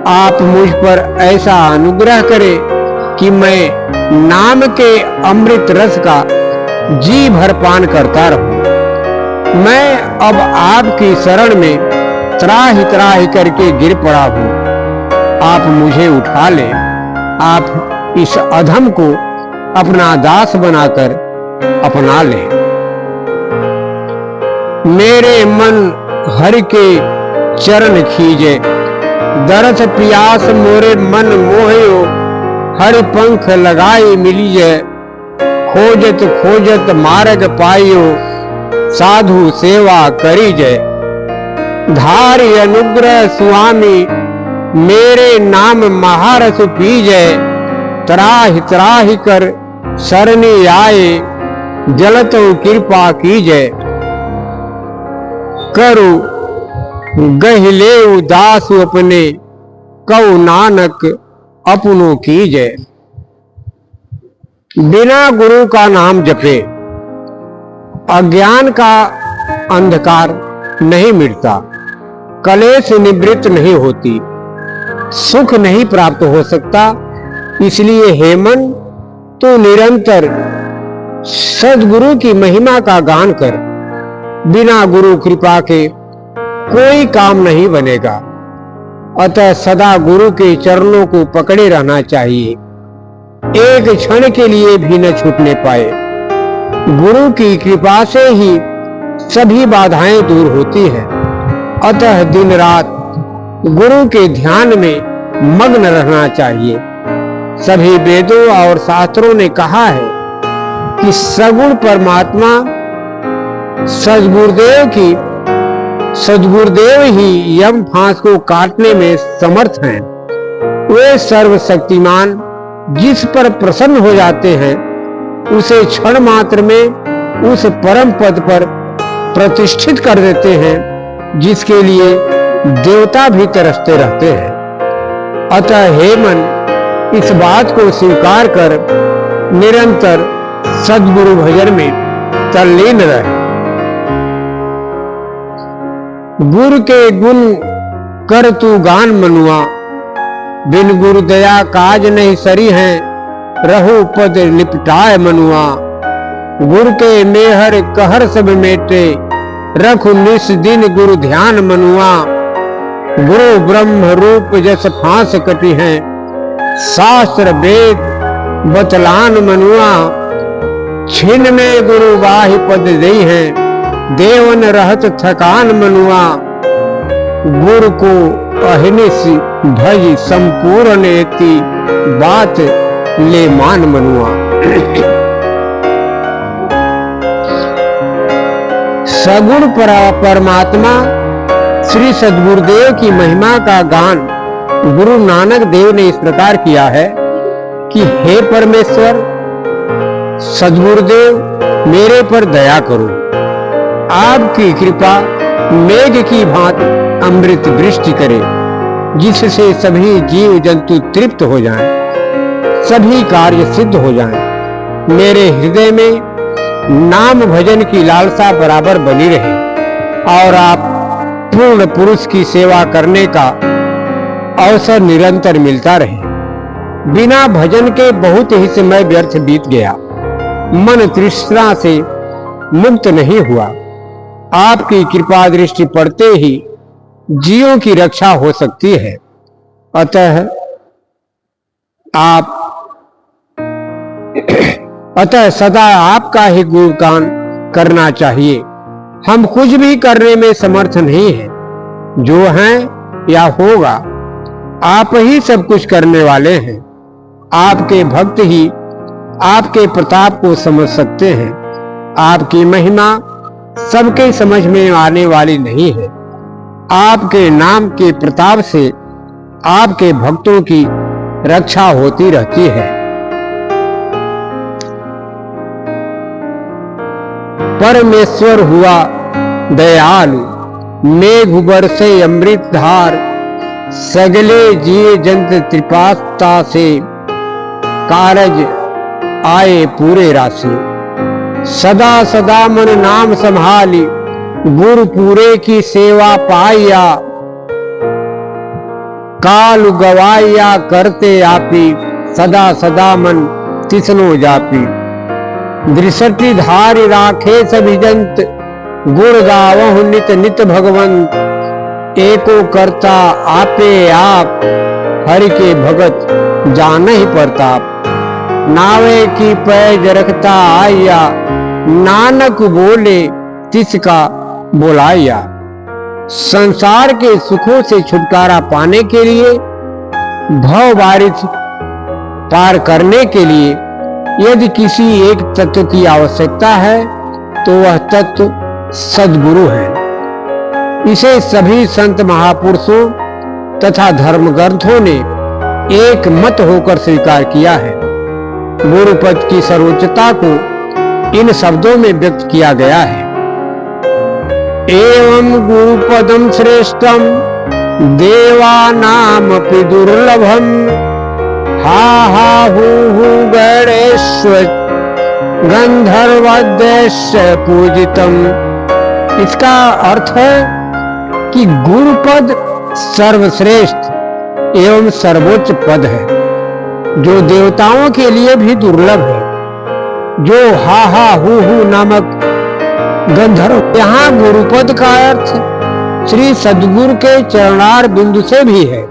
आप मुझ पर ऐसा अनुग्रह करें कि मैं नाम के अमृत रस का जी भर पान करता रहूं। मैं अब आपकी शरण में त्राहि त्राहि करके गिर पड़ा हूं। आप मुझे उठा लें। आप इस अधम को अपना दास बनाकर अपना लें। मेरे मन हरि के चरण खींचे। दरस पियास मोरे मन मोहियो। हरि पंख लगाई मिलिए। खोजत खोजत मार्ग पाइयो। साधु सेवा करी जय। धारी अनुग्रह स्वामी मेरे नाम महारस पीजय। त्राहि त्राहि कर शरणी आए। जलतो कृपा कीजय। करु गहिले उदास अपने। कौ नानक अपनों कीजय। बिना गुरु का नाम जपे अज्ञान का अंधकार नहीं मिटता, कलेश निवृत्त नहीं होती, सुख नहीं प्राप्त हो सकता। इसलिए हे मन, तू निरंतर सद्गुरु की महिमा का गान कर। बिना गुरु कृपा के कोई काम नहीं बनेगा। अतः सदा गुरु के चरणों को पकड़े रहना चाहिए, एक क्षण के लिए भी न छूटने पाए। गुरु की कृपा से ही सभी बाधाएं दूर होती हैं। अतः दिन रात गुरु के ध्यान में मग्न रहना चाहिए। सभी वेदों और शास्त्रों ने कहा है कि सगुण परमात्मा सद्गुरुदेव ही यम फांस को काटने में समर्थ हैं। वे सर्वशक्तिमान जिस पर प्रसन्न हो जाते हैं, उसे क्षण मात्र में उस परम पद पर प्रतिष्ठित कर देते हैं, जिसके लिए देवता भी तरसते रहते हैं। अतः हे मन, इस बात को स्वीकार कर निरंतर सद्गुरु भजन में तल्लीन रहे। गुरु के गुण कर तू गान मनुआ, बिन गुरु दया काज नहीं सरी है, रहु पद लिपटाए मनुआ। गुरु के मेहर कहर सब मेटे, रखु निस दिन गुरु ध्यान मनुआ। गुरु ब्रह्म रूप जस फांस कटी है, शास्त्र वेद बतलान मनुआ। छिन में गुरु बाहि पद दई है, देवन रहत थकान मनुआ। गुरु को अहनिस भज संपूर्ण एति, बात ले मान मनुआ। सगुण परमात्मा श्री सद्गुरुदेव की महिमा का गान गुरु नानक देव ने इस प्रकार किया है कि हे परमेश्वर सद्गुरुदेव, मेरे पर दया करो। आपकी कृपा मेघ की भांति अमृत वृष्टि करे, जिससे सभी जीव जंतु तृप्त हो जाएं, सभी कार्य सिद्ध हो जाएं। मेरे हृदय में नाम भजन की लालसा बराबर बनी रहे और आप पूर्ण पुरुष की सेवा करने का अवसर निरंतर मिलता रहे। बिना भजन के बहुत ही समय व्यर्थ बीत गया, मन तृष्णा से मुक्त नहीं हुआ। आपकी कृपा दृष्टि पड़ते ही जीवों की रक्षा हो सकती है। अतः सदा आपका ही गुणगान करना चाहिए। हम कुछ भी करने में समर्थ नहीं है, जो है या होगा आप ही सब कुछ करने वाले हैं। आपके भक्त ही आपके प्रताप को समझ सकते हैं। आपकी महिमा सबके समझ में आने वाली नहीं है। आपके नाम के प्रताप से आपके भक्तों की रक्षा होती रहती है। परमेश्वर हुआ दयालु, मेघ बरसे अमृत धार, सगले जीव जंत त्रिपाता से, कारज आए पूरे राशि। सदा सदा मन नाम संभाली, गुरु पूरे की सेवा पाया। काल गवाया करते आपी, सदा सदा मन तिसनो जापी। दृष्टि धारि राखे सभी जंत, गुण गावहु नित नित भगवंत। एको करता आपे आप, हरि के भगत जानहि प्रताप। नावे की पैज रखता आया, नानक बोले तिसका बोलाया। संसार के सुखों से छुटकारा पाने के लिए, भव बारिश पार करने के लिए यदि किसी एक तत्व की आवश्यकता है तो वह तत्व सद्गुरु है। इसे सभी संत महापुरुषों तथा धर्म ग्रंथों ने एक मत होकर स्वीकार किया है। गुरुपद की सर्वोच्चता को इन शब्दों में व्यक्त किया गया है। एवं गुरुपदम श्रेष्ठम देवानामपि दुर्लभम, हा हा हु गणेश्वर गंधर्वदेश पूजितम। इसका अर्थ है कि गुरुपद सर्वश्रेष्ठ एवं सर्वोच्च पद है, जो देवताओं के लिए भी दुर्लभ है, जो हा हा हु नामक गंधर्व। यहाँ गुरुपद का अर्थ श्री सद्गुरु के चरणार बिंदु से भी है,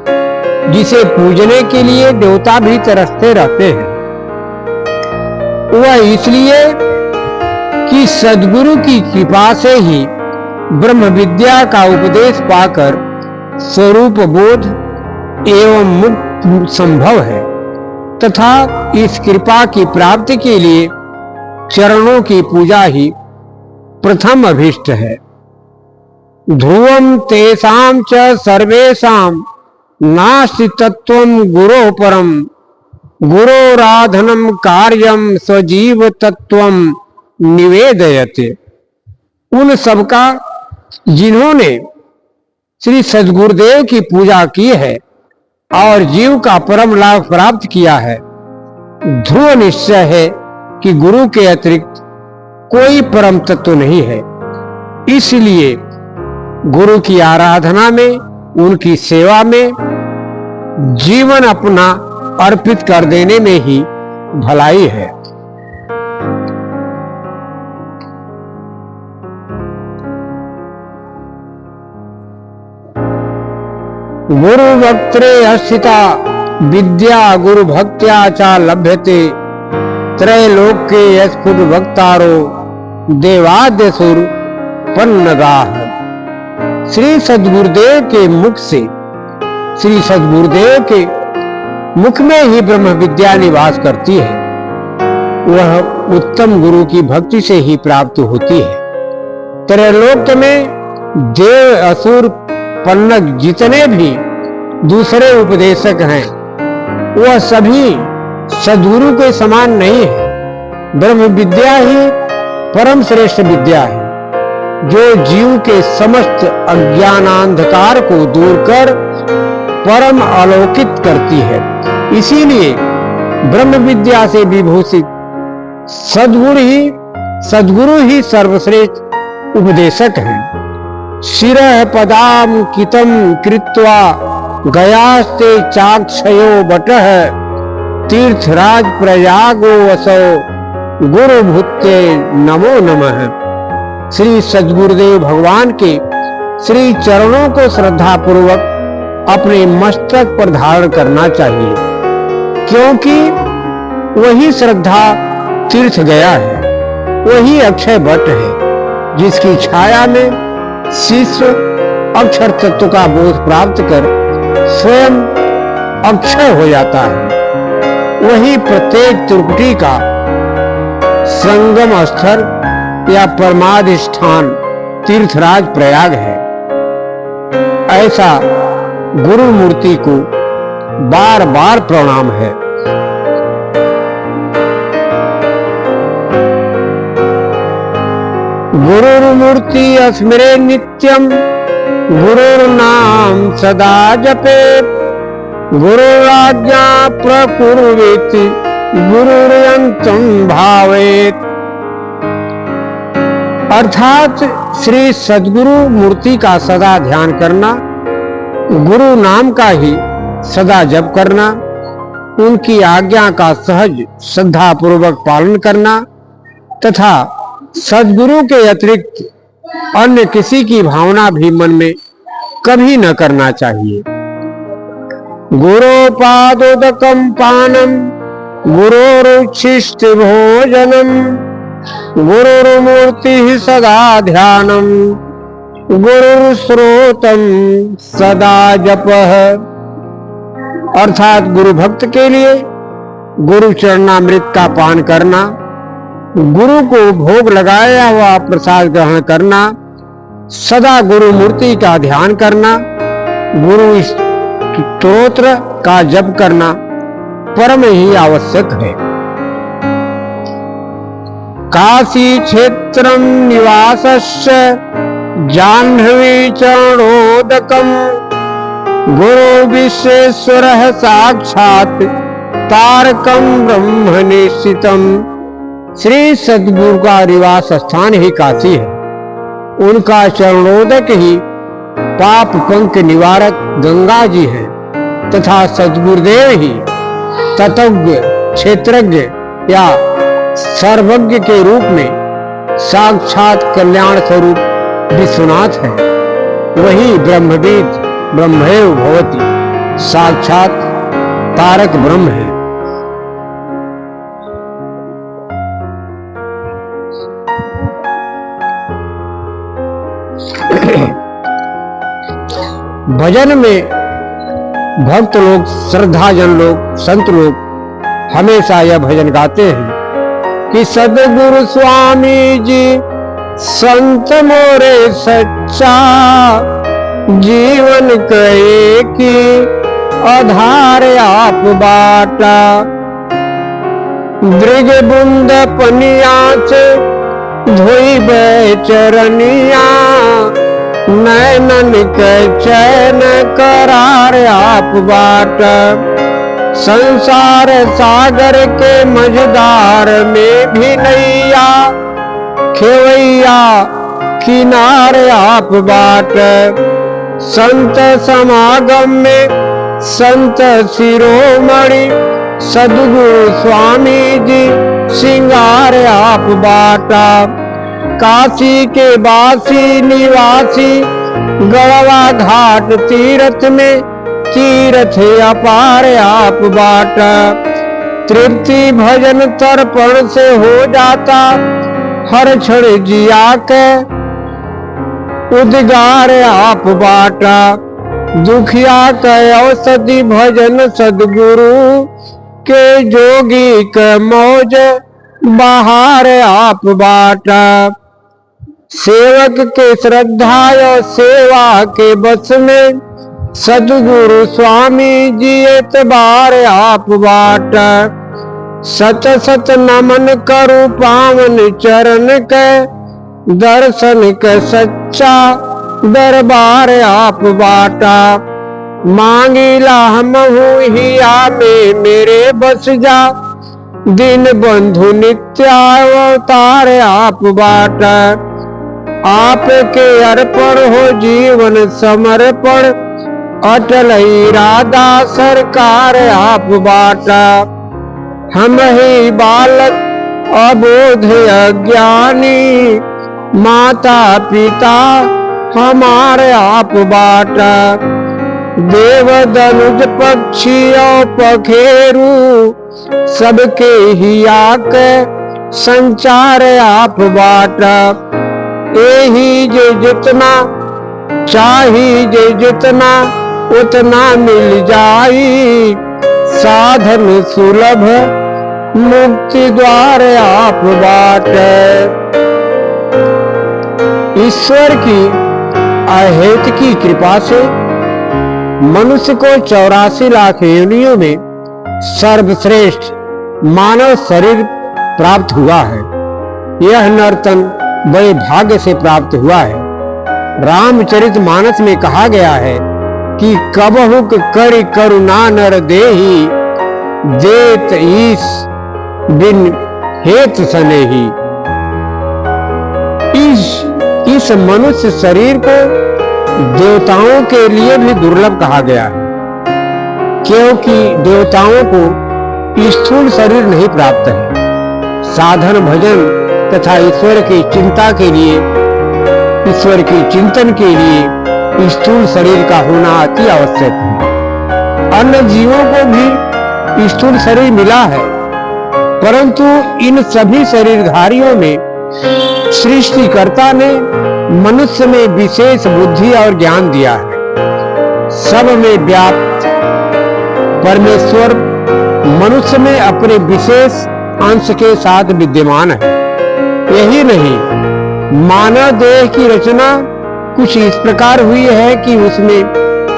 जिसे पूजने के लिए देवता भी तरसते रहते हैं। वह इसलिए कि सद्गुरु की कृपा से ही ब्रह्म विद्या का उपदेश पाकर स्वरूप बोध एवं मुक्त संभव है, तथा इस कृपा की प्राप्ति के लिए चरणों की पूजा ही प्रथम अभीष्ट है। ध्रुवम तेषां च सर्वेषां नास्ति तत्वं गुरोः परम, गुरोराधनम कार्यम स्वजीव तत्वम निवेदयते। उन सबका जिन्होंने श्री सद्गुरुदेव की पूजा की है, और जीव का परम लाभ प्राप्त किया है। ध्रुव निश्चय है कि गुरु के अतिरिक्त कोई परम तत्व नहीं है। इसलिए गुरु की आराधना में, उनकी सेवा में जीवन अपना अर्पित कर देने में ही भलाई है। गुरु भक्त्रे अस्थिता विद्या गुरु भक्त्या चा लभ्यते त्रैलोक्ये यस्फुट भक्तारो देवाद्यसुर पन्नगाह। श्री सद्गुरुदेव के मुख से, श्री सद्गुरुदेव के मुख में ही ब्रह्म विद्या निवास करती है। वह उत्तम गुरु की भक्ति से ही प्राप्त होती है। त्रैलोक में देव असुर पन्नग जितने भी दूसरे उपदेशक हैं, वह सभी सद्गुरु के समान नहीं है। ब्रह्म विद्या ही परम श्रेष्ठ विद्या है, जो जीव के समस्त अज्ञानांधकार को दूर कर परम अलौकित करती है। इसीलिए ब्रह्म विद्या से विभूषित सद्गुरु ही सर्वश्रेष्ठ उपदेशक हैं। शिरः पदांकितं कृत्वा गयास्ते चाक्षयो बटः तीर्थराज प्रयागो वसो गुरु भूते नमो नमः। श्री सद्गुरुदेव भगवान के श्री चरणों को श्रद्धा पूर्वक अपने मस्तक पर धारण करना चाहिए, क्योंकि वही श्रद्धा तीर्थ गया है, वही अक्षय वट है, जिसकी छाया में शिष्य अक्षर तत्व का बोध प्राप्त कर स्वयं अक्षय हो जाता है। वही प्रत्येक त्रिपुटी का संगम स्थल या परमाधिष्ठान तीर्थराज प्रयाग है। ऐसा गुरु मूर्ति को बार बार प्रणाम है। गुरुर्मूर्ति अस्मरे नित्यम गुरुर्नाम सदा जपेत गुरुराज्ञा प्रकुर्वेति गुरुर्यंतं भावेत। अर्थात श्री सद्गुरु मूर्ति का सदा ध्यान करना, गुरु नाम का ही सदा जप करना, उनकी आज्ञा का सहज श्रद्धा पूर्वक पालन करना तथा सद्गुरु के अतिरिक्त अन्य किसी की भावना भी मन में कभी न करना चाहिए। गुरोपादोदकं पानम गुरोरुच्छिष्ट भोजनम गुरुर्मूर्ति सदा ध्यानम गुरुस्रोतम सदा जपः। अर्थात गुरु भक्त के लिए गुरु चरणामृत का पान करना, गुरु को भोग लगाया हुआ प्रसाद ग्रहण करना, सदा गुरु मूर्ति का ध्यान करना, गुरु स्तोत्र का जप करना परम ही आवश्यक है। काशी क्षेत्रम निवासस्य जाह्नवी चरणोदकम गुरु विश्वेश्वरः साक्षात् तारकम ब्रह्म निश्चितम। श्री सद्गुरु का निवास स्थान ही काशी है। उनका चरणोदक ही पाप पंक निवारक गंगा जी है तथा सद्गुरुदेव ही तत्वज्ञ, क्षेत्रज्ञ या सर्वज्ञ के रूप में साक्षात कल्याण स्वरूप विश्वनाथ है। वही ब्रह्मविद ब्रह्मैव भवति, साक्षात तारक ब्रह्म है। भजन में भक्त लोग, श्रद्धाजन लोग, संत लोग हमेशा यह भजन गाते हैं कि सद्गुरु स्वामी जी संत मोरे सच्चा जीवन कहे की आधार आप बाटा दृग बुंद पनिया से धोई बे चरनिया नैनन के चैन करार आप बाट। संसार सागर के मझधार में भी नैया, खेवैया किनारे आप बाट। संत समागम में संत शिरोमणि, सद्गुरु स्वामी जी सिंगार आप बाटा। काशी के वासी निवासी, गढ़वा घाट तीर्थ में तीर्थ अपार आप बाटा। तृप्ति भजन तर्पण से हो जाता, हर क्षण जिया के उद्गार आप बाटा। दुखिया के औषधि भजन सद्गुरु के, जोगी के मौज बहार आप बाटा। सेवक के श्रद्धा और सेवा के बस में, सद्गुरु स्वामी जी एतबार आप बाटा। सत सत नमन करूं पावन चरण के, दर्शन के सच्चा दरबार आप बाटा। मांगिला हमहु हिया में मेरे बस जा, दिन बंधु नित्य अवतार आप बाटा। आपके अर्पण हो जीवन समर्पण, अटल इरादा सरकार आप बाटा। हम ही बालक अबोध अज्ञानी, माता पिता हमारे आप बाटा। देव दनुज पक्षी और पखेरू, सबके ही आके संचार आप बाटा। यही जे जितना चाही जे जितना उतना मिल जाई, साधन सुलभ मुक्ति द्वार आप बाटे। ईश्वर की अहेत की कृपा से मनुष्य को 84 लाख योनियों में सर्वश्रेष्ठ मानव शरीर प्राप्त हुआ है। यह नर्तन बड़े भाग्य से प्राप्त हुआ है। रामचरितमानस में कहा गया है कि कबहुक करि करुणा नर देहि, देत ईश बिन हेत सनेही। इस मनुष्य शरीर को देवताओं के लिए भी दुर्लभ कहा गया है, क्योंकि देवताओं को स्थूल शरीर नहीं प्राप्त है। साधन भजन तथा ईश्वर की चिंता के लिए, ईश्वर के चिंतन के लिए स्थूल शरीर का होना अति आवश्यक है। अन्य जीवों को भी स्थूल शरीर मिला है, परंतु इन सभी शरीरधारियों में सृष्टिकर्ता ने मनुष्य में विशेष बुद्धि और ज्ञान दिया है। सब में व्याप्त परमेश्वर मनुष्य में अपने विशेष अंश के साथ विद्यमान है। यही नहीं, मानव देह की रचना कुछ इस प्रकार हुई है कि उसमें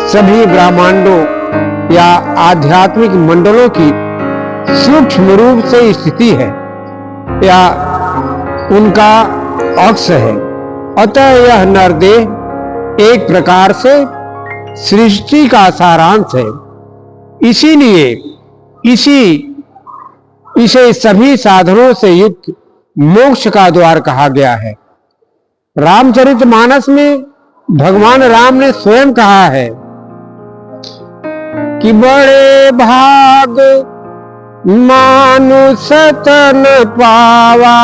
सभी ब्रह्मांडों या आध्यात्मिक मंडलों की सूक्ष्म रूप से स्थिति है या उनका अक्ष है। अतः यह नरदेह एक प्रकार से सृष्टि का सारांश है। इसीलिए इसे सभी साधनों से युक्त मोक्ष का द्वार कहा गया है। रामचरितमानस में भगवान राम ने स्वयं कहा है कि बड़े भाग मानुष तन पावा,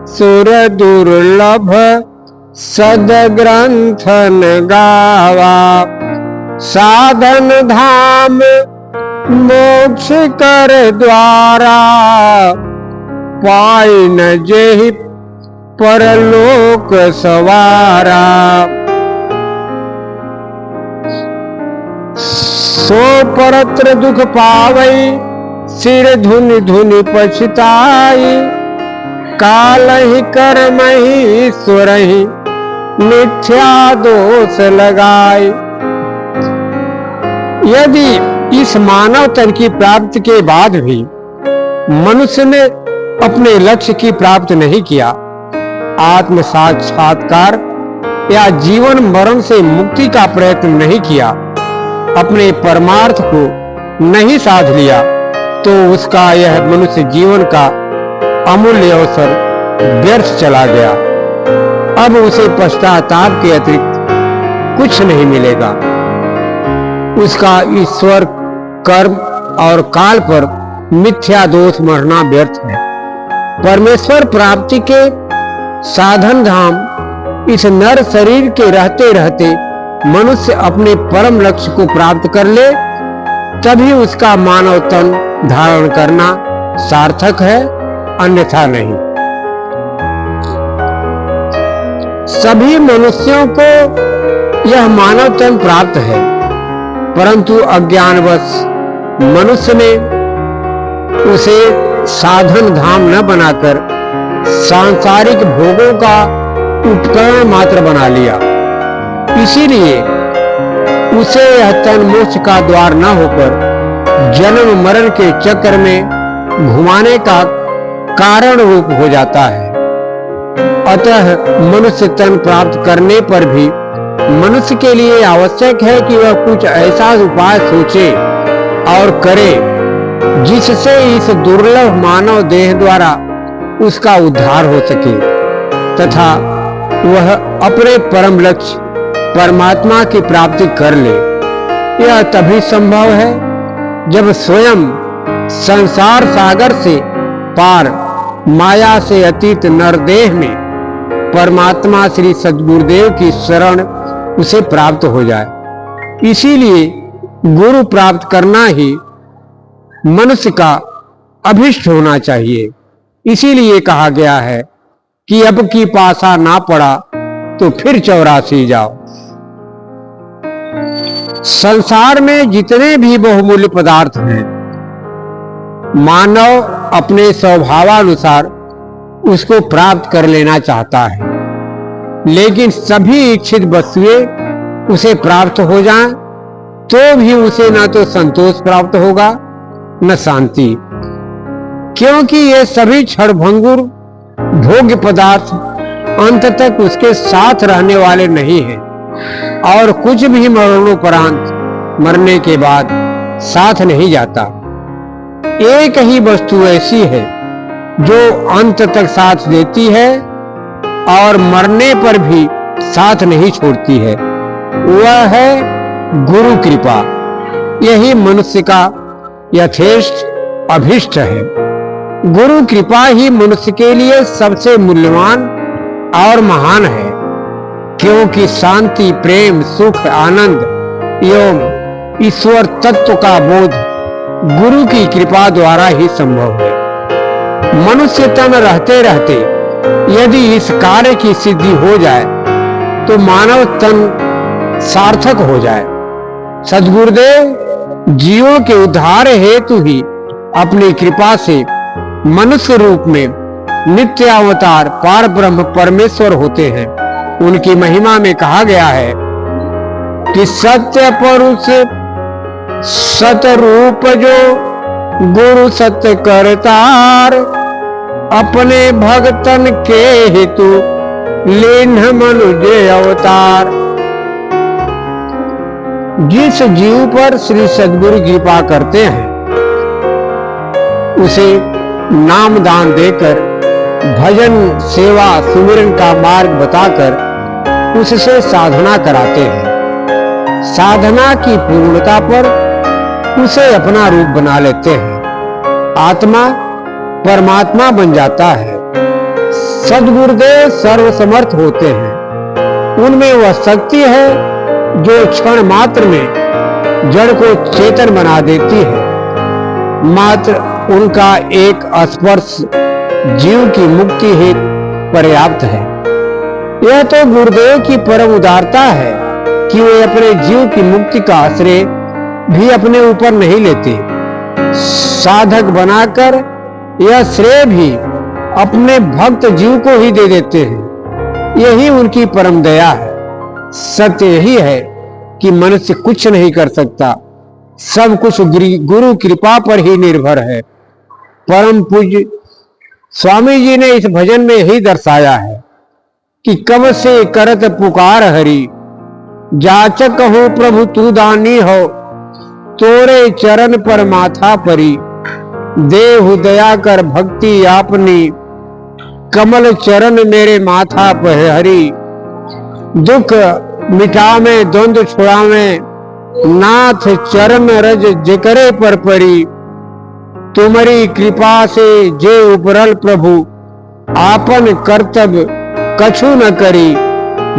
सुर दुर्लभ सदग्रंथन गावा। साधन धाम मोक्ष कर द्वारा, पाई न जेहि परलोक सवारा। सो परत्र दुख पावई, सिर धुनि धुनि पछताई। काल ही कर्म ही ईश्वर ही, मिथ्या दोष लगाई। यदि इस मानव तन की प्राप्ति के बाद भी मनुष्य ने अपने लक्ष्य की प्राप्ति नहीं किया, आत्म साक्षात्कार या जीवन मरण से मुक्ति का प्रयत्न नहीं किया, अपने परमार्थ को नहीं साध लिया तो उसका यह मनुष्य जीवन का अमूल्य अवसर व्यर्थ चला गया। अब उसे पश्चाताप के अतिरिक्त कुछ नहीं मिलेगा। उसका ईश्वर, कर्म और काल पर मिथ्या दोष मरना व्यर्थ है। परमेश्वर प्राप्ति के साधन धाम इस नर शरीर के रहते रहते मनुष्य अपने परम लक्ष्य को प्राप्त कर ले, तभी उसका मानव तन धारण करना सार्थक है, अन्यथा नहीं। सभी मनुष्यों को यह मानव तन प्राप्त है, परंतु अज्ञानवश मनुष्य ने उसे साधन धाम न बनाकर सांसारिक भोगों का उपकरण मात्र बना लिया। इसीलिए उसे यह तन मोक्ष का द्वार न होकर जन्म मरण के चक्र में घुमाने का कारण रूप हो जाता है। अतः मनुष्य तन प्राप्त करने पर भी मनुष्य के लिए आवश्यक है कि वह कुछ ऐसा उपाय सोचे और करे जिससे इस दुर्लभ मानव देह द्वारा उसका उद्धार हो सके तथा वह अपने परम लक्ष्य परमात्मा की प्राप्ति कर ले। यह तभी संभव है जब स्वयं संसार सागर से पार माया से अतीत नरदेह में परमात्मा श्री सद्गुरुदेव की शरण उसे प्राप्त हो जाए। इसीलिए गुरु प्राप्त करना ही मनुष्य का अभिष्ट होना चाहिए। इसीलिए कहा गया है कि अब की पासा ना पड़ा तो फिर 84 जाओ। संसार में जितने भी बहुमूल्य पदार्थ हैं, मानव अपने स्वभावानुसार उसको प्राप्त कर लेना चाहता है, लेकिन सभी इच्छित वस्तुएं उसे प्राप्त हो जाएं तो भी उसे न तो संतोष प्राप्त होगा न शांति, क्योंकि ये सभी क्षणभंगुर भोग्य पदार्थ अंत तक उसके साथ रहने वाले नहीं हैं और कुछ भी मरणोपरांत मरने के बाद साथ नहीं जाता। एक ही वस्तु ऐसी है जो अंत तक साथ देती है और मरने पर भी साथ नहीं छोड़ती है, वह है गुरु कृपा। यही मनुष्य का यथेष्ट अभिष्ट है। गुरु कृपा ही मनुष्य के लिए सबसे मूल्यवान और महान है, क्योंकि शांति, प्रेम, सुख, आनंद एवं ईश्वर तत्व का बोध गुरु की कृपा द्वारा ही संभव है। मनुष्य तन रहते रहते यदि इस कार्य की सिद्धि हो जाए तो मानव तन सार्थक हो जाए। सद्गुरुदेव जीवों के उद्धार हेतु ही अपनी कृपा से मनुष्य रूप में नित्य अवतार पार ब्रह्म परमेश्वर होते हैं। उनकी महिमा में कहा गया है कि सत्य पुरुष सतरूप जो गुरु सत्य करतार, अपने भक्तन के हेतु लेन्ह मनुज अवतार। जिस जीव पर श्री सद्गुरु कृपा करते हैं उसे नाम दान देकर, भजन सेवा सुमिरन का मार्ग बताकर उससे साधना कराते हैं। साधना की पूर्णता पर उसे अपना रूप बना लेते हैं। आत्मा परमात्मा बन जाता है। सद्गुरुदेव सर्वसमर्थ होते हैं। उनमें वह शक्ति है जो क्षण मात्र में जड़ को चेतन बना देती है। मात्र उनका एक स्पर्श जीव की मुक्ति हेतु पर्याप्त है। यह तो गुरुदेव की परम उदारता है कि वे अपने जीव की मुक्ति का श्रेय भी अपने ऊपर नहीं लेते। साधक बनाकर यह श्रेय भी अपने भक्त जीव को ही दे देते हैं। यही उनकी परम दया है। सत्य यही है कि मनुष्य कुछ नहीं कर सकता, सब कुछ गुरु कृपा पर ही निर्भर है। परम पूज्य स्वामी जी ने इस भजन में यही दर्शाया है कि कब से करत पुकार हरि, जाचक हो प्रभु तू दानी हो, तोरे चरण पर माथा परी, देहु दया कर भक्ति आपनी, कमल चरण मेरे माथा पर हरी। दुख मिटावे द्वंद्व छुड़ावे, नाथ चरण रज जिकरे पर परी। तुम्हारी कृपा से जे उपरल प्रभु, आपन कर्तव्य कछु न करी।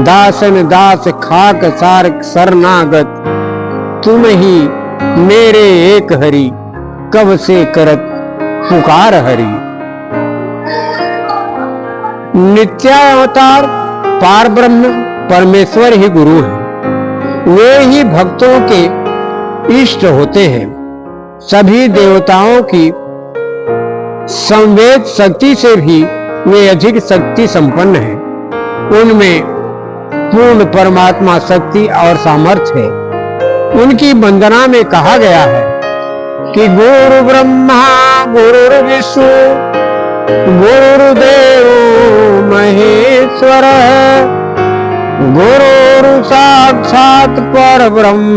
दासन दास खाक सार शरणागत, तुम ही मेरे एक हरि, कब से करत पुकार हरि। नित्यावतार पार ब्रह्म परमेश्वर ही गुरु है। वे ही भक्तों के इष्ट होते हैं। सभी देवताओं की संवेद शक्ति से भी वे अधिक शक्ति संपन्न हैं। उनमें पूर्ण परमात्मा शक्ति और सामर्थ्य है। उनकी वंदना में कहा गया है कि गुरु ब्रह्मा गुरु विष्णु गुरुदेव महेश्वर, गुरु साक्षात पर ब्रह्म,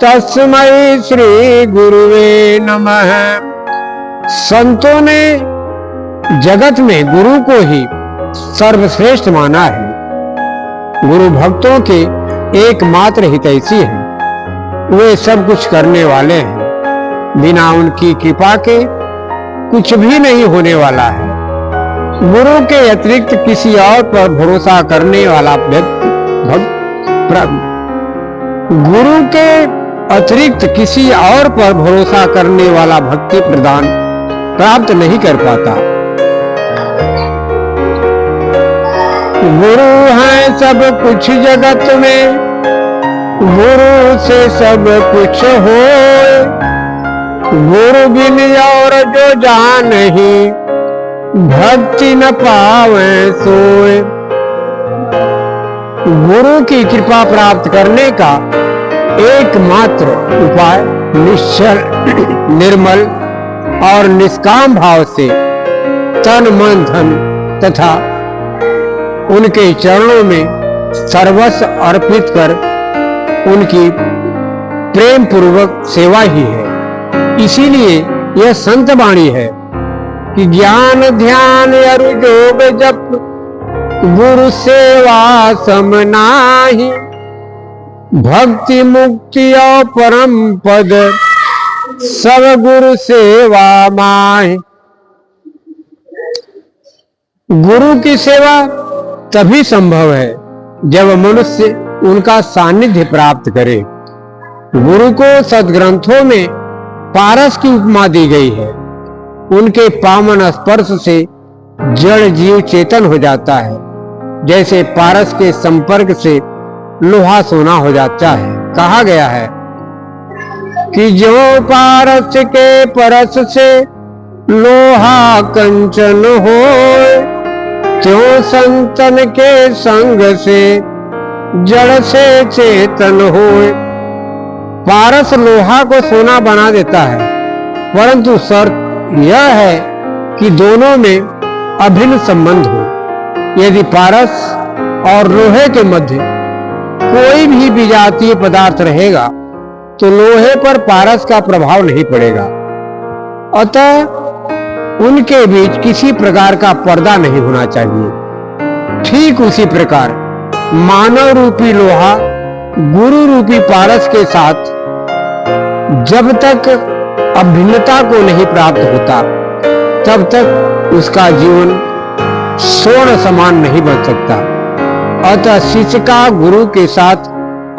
तस्मै श्री गुरुवे नमः। संतों ने जगत में गुरु को ही सर्वश्रेष्ठ माना है। गुरु भक्तों के एकमात्र हितैषी हैं। वे सब कुछ करने वाले हैं। बिना उनकी कृपा के कुछ भी नहीं होने वाला है। गुरु के अतिरिक्त किसी और पर भरोसा करने वाला व्यक्ति गुरु के अतिरिक्त किसी और पर भरोसा करने वाला भक्ति प्रदान प्राप्त नहीं कर पाता। गुरु है सब कुछ जगत में, गुरु से सब कुछ होए। गुरु बिन और जो जान ही, भक्ति न पावे सोए। गुरु की कृपा प्राप्त करने का एकमात्र उपाय निश्चल, निर्मल और निष्काम भाव से तन मन धन तथा उनके चरणों में सर्वस्व अर्पित कर उनकी प्रेम पूर्वक सेवा ही है। इसीलिए यह संत वाणी है कि ज्ञान ध्यान अरु योग जप, गुरु सेवा सम नाहि। भक्ति मुक्ति और परम पद, सब गुरु सेवा माहि। गुरु की सेवा तभी संभव है जब मनुष्य उनका सानिध्य प्राप्त करे। गुरु को सद्ग्रंथों में पारस की उपमा दी गई है। उनके पावन स्पर्श से जड़ जीव चेतन हो जाता है, जैसे पारस के संपर्क से लोहा सोना हो जाता है। कहा गया है कि जो पारस के परस से लोहा कंचन हो, त्यों संतन के संग से जड़ से चेतन होए। पारस लोहा को सोना बना देता है, परंतु शर्त यह है कि दोनों में अभिन्न संबंध हो। यदि पारस और लोहे के मध्य कोई भी विजातीय पदार्थ रहेगा तो लोहे पर पारस का प्रभाव नहीं पड़ेगा। अतः उनके बीच किसी प्रकार का पर्दा नहीं होना चाहिए। ठीक उसी प्रकार मानव रूपी लोहा गुरु रूपी पारस के साथ जब तक अभिन्नता को नहीं प्राप्त होता, तब तक उसका जीवन स्वर्ण समान नहीं बन सकता। अतः शिष्य का गुरु के साथ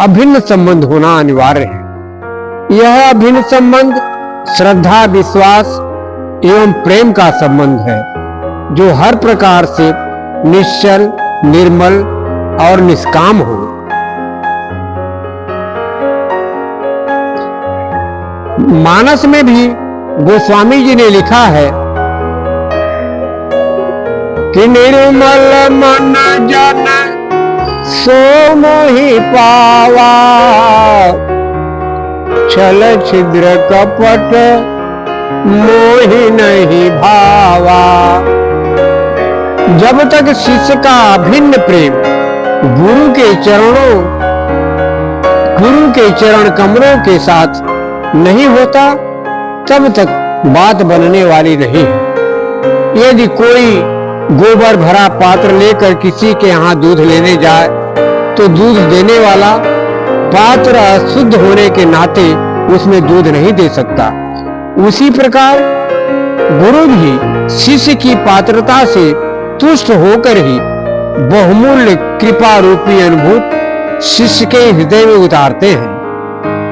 अभिन्न संबंध होना अनिवार्य है। यह अभिन्न संबंध श्रद्धा, विश्वास एवं प्रेम का संबंध है, जो हर प्रकार से निश्चल, निर्मल और निष्काम हो। मानस में भी गोस्वामी जी ने लिखा है कि निर्मल मन जन सो मोहि पावा, छल छिद्र कपट मोहि नहीं भावा। जब तक शिष्य का अभिन्न प्रेम गुरु के चरण कमलों के साथ नहीं होता तब तक बात बनने वाली नहीं है। यदि कोई गोबर भरा पात्र लेकर किसी के यहाँ दूध लेने जाए तो दूध देने वाला पात्र अशुद्ध होने के नाते उसमें दूध नहीं दे सकता। उसी प्रकार गुरु भी शिष्य की पात्रता से तुष्ट होकर ही बहुमूल्य कृपा रूपी अनुभूत शिष्य के हृदय में उतारते हैं।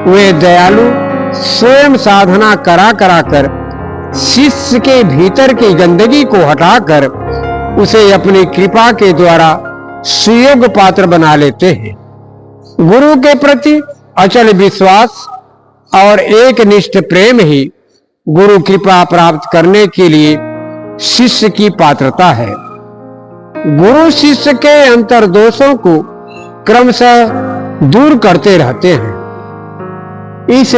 वे दयालु स्वयं साधना करा कर शिष्य के भीतर की गंदगी को हटाकर उसे अपनी कृपा के द्वारा सुयोग्य पात्र बना लेते हैं। गुरु के प्रति अचल विश्वास और एकनिष्ठ प्रेम ही गुरु कृपा प्राप्त करने के लिए शिष्य की पात्रता है। गुरु शिष्य के अंतर्दोषों को क्रमशः दूर करते रहते हैं। इस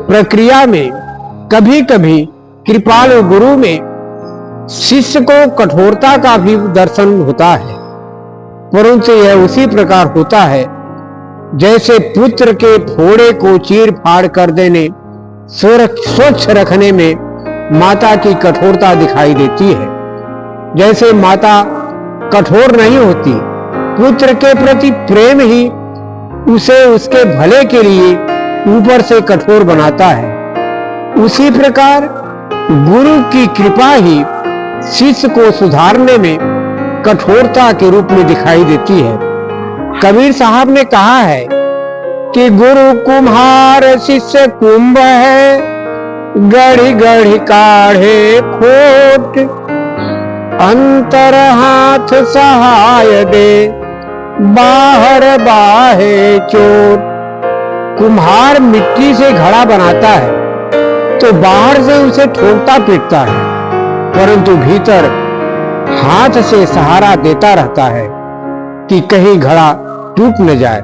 प्रक्रिया में कभी कभी कृपालु गुरु में शिष्य को कठोरता का भी दर्शन होता है, परंतु यह उसी प्रकार होता है जैसे पुत्र के फोड़े को चीर फाड़ कर देने, स्वच्छ रखने में माता की कठोरता दिखाई देती है। जैसे माता कठोर नहीं होती, पुत्र के प्रति प्रेम ही उसे उसके भले के लिए ऊपर से कठोर बनाता है, उसी प्रकार गुरु की कृपा ही शिष्य को सुधारने में कठोरता के रूप में दिखाई देती है। कबीर साहब ने कहा है कि गुरु कुम्हार शिष्य कुंभ है, गढ़ी गढ़ी काढ़े खोट, अंतर हाथ सहाय दे, बाहर बाहे चोट। कुम्हार मिट्टी से घड़ा बनाता है तो बाहर से उसे ठोकता पीटता है, परंतु भीतर हाथ से सहारा देता रहता है कि कहीं घड़ा टूट न जाए,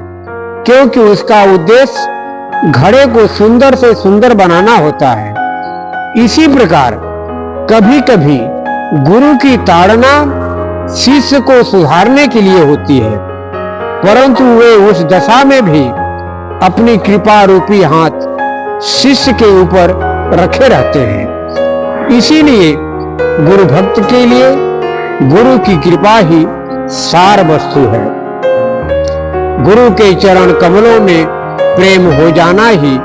क्योंकि उसका उद्देश्य घड़े को सुंदर से सुंदर बनाना होता है। इसी प्रकार कभी कभी गुरु की ताड़ना शिष्य को सुधारने के लिए होती है, परंतु वे उस दशा में भी अपनी कृपा रूपी हाथ शिष्य के ऊपर रखे रहते हैं। इसीलिए गुरु भक्त के लिए गुरु की कृपा ही सार वस्तु है। गुरु के चरण कमलों में प्रेम हो जाना ही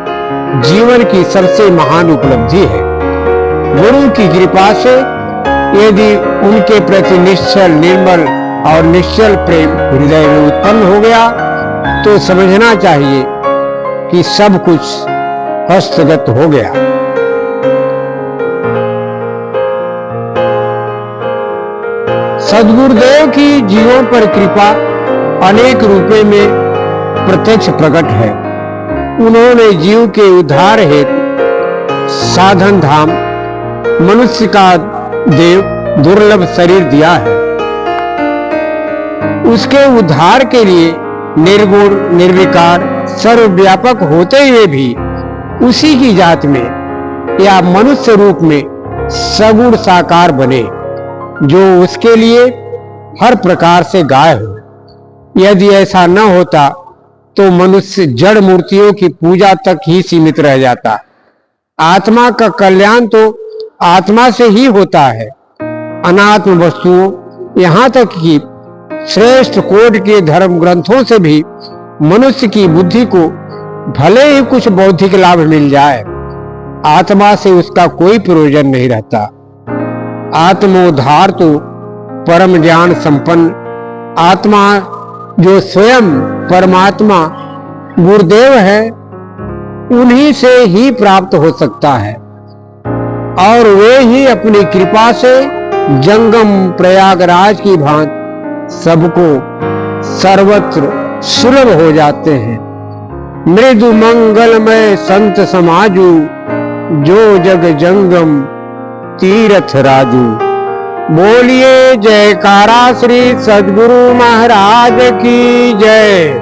जीवन की सबसे महान उपलब्धि है। गुरु की कृपा से यदि उनके प्रति निश्चल, निर्मल और निश्चल प्रेम हृदय में उत्पन्न हो गया तो समझना चाहिए कि सब कुछ हस्तगत हो गया। सद्गुरुदेव की जीवों पर कृपा अनेक रूपों में प्रत्यक्ष प्रकट है। उन्होंने जीव के उद्धार हेतु साधन धाम मनुष्य का देव दुर्लभ शरीर दिया है। उसके उद्धार के लिए निर्गुण, निर्विकार, सर्वव्यापक होते हुए भी उसी की जात में या मनुष्य रूप में सगुण साकार बने, जो उसके लिए हर प्रकार से गाय हो। यदि ऐसा न होता तो मनुष्य जड़ मूर्तियों की पूजा तक ही सीमित रह जाता। आत्मा का कल्याण तो आत्मा से ही होता है। अनात्म वस्तुओं, यहाँ तक कि श्रेष्ठ कोड के धर्म ग्रंथों से भी मनुष्य की बुद्धि को भले ही कुछ बौद्धिक लाभ मिल जाए, आत्मा से उसका कोई प्रयोजन नहीं रहता। आत्मोद्धार तो परम ज्ञान संपन्न आत्मा जो स्वयं परमात्मा गुरुदेव है, उन्हीं से ही प्राप्त हो सकता है, और वे ही अपनी कृपा से जंगम प्रयागराज की भांति सबको सर्वत्र सुलभ हो जाते हैं। मृदु मंगलमय संत समाजू, जो जग जंगम तीर्थ राजू। बोलिए जयकारा श्री सद्गुरु महाराज की जय,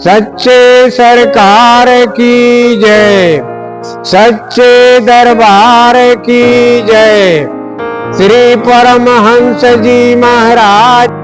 सच्चे सरकार की जय, सच्चे दरबार की जय। श्री परमहंस जी महाराज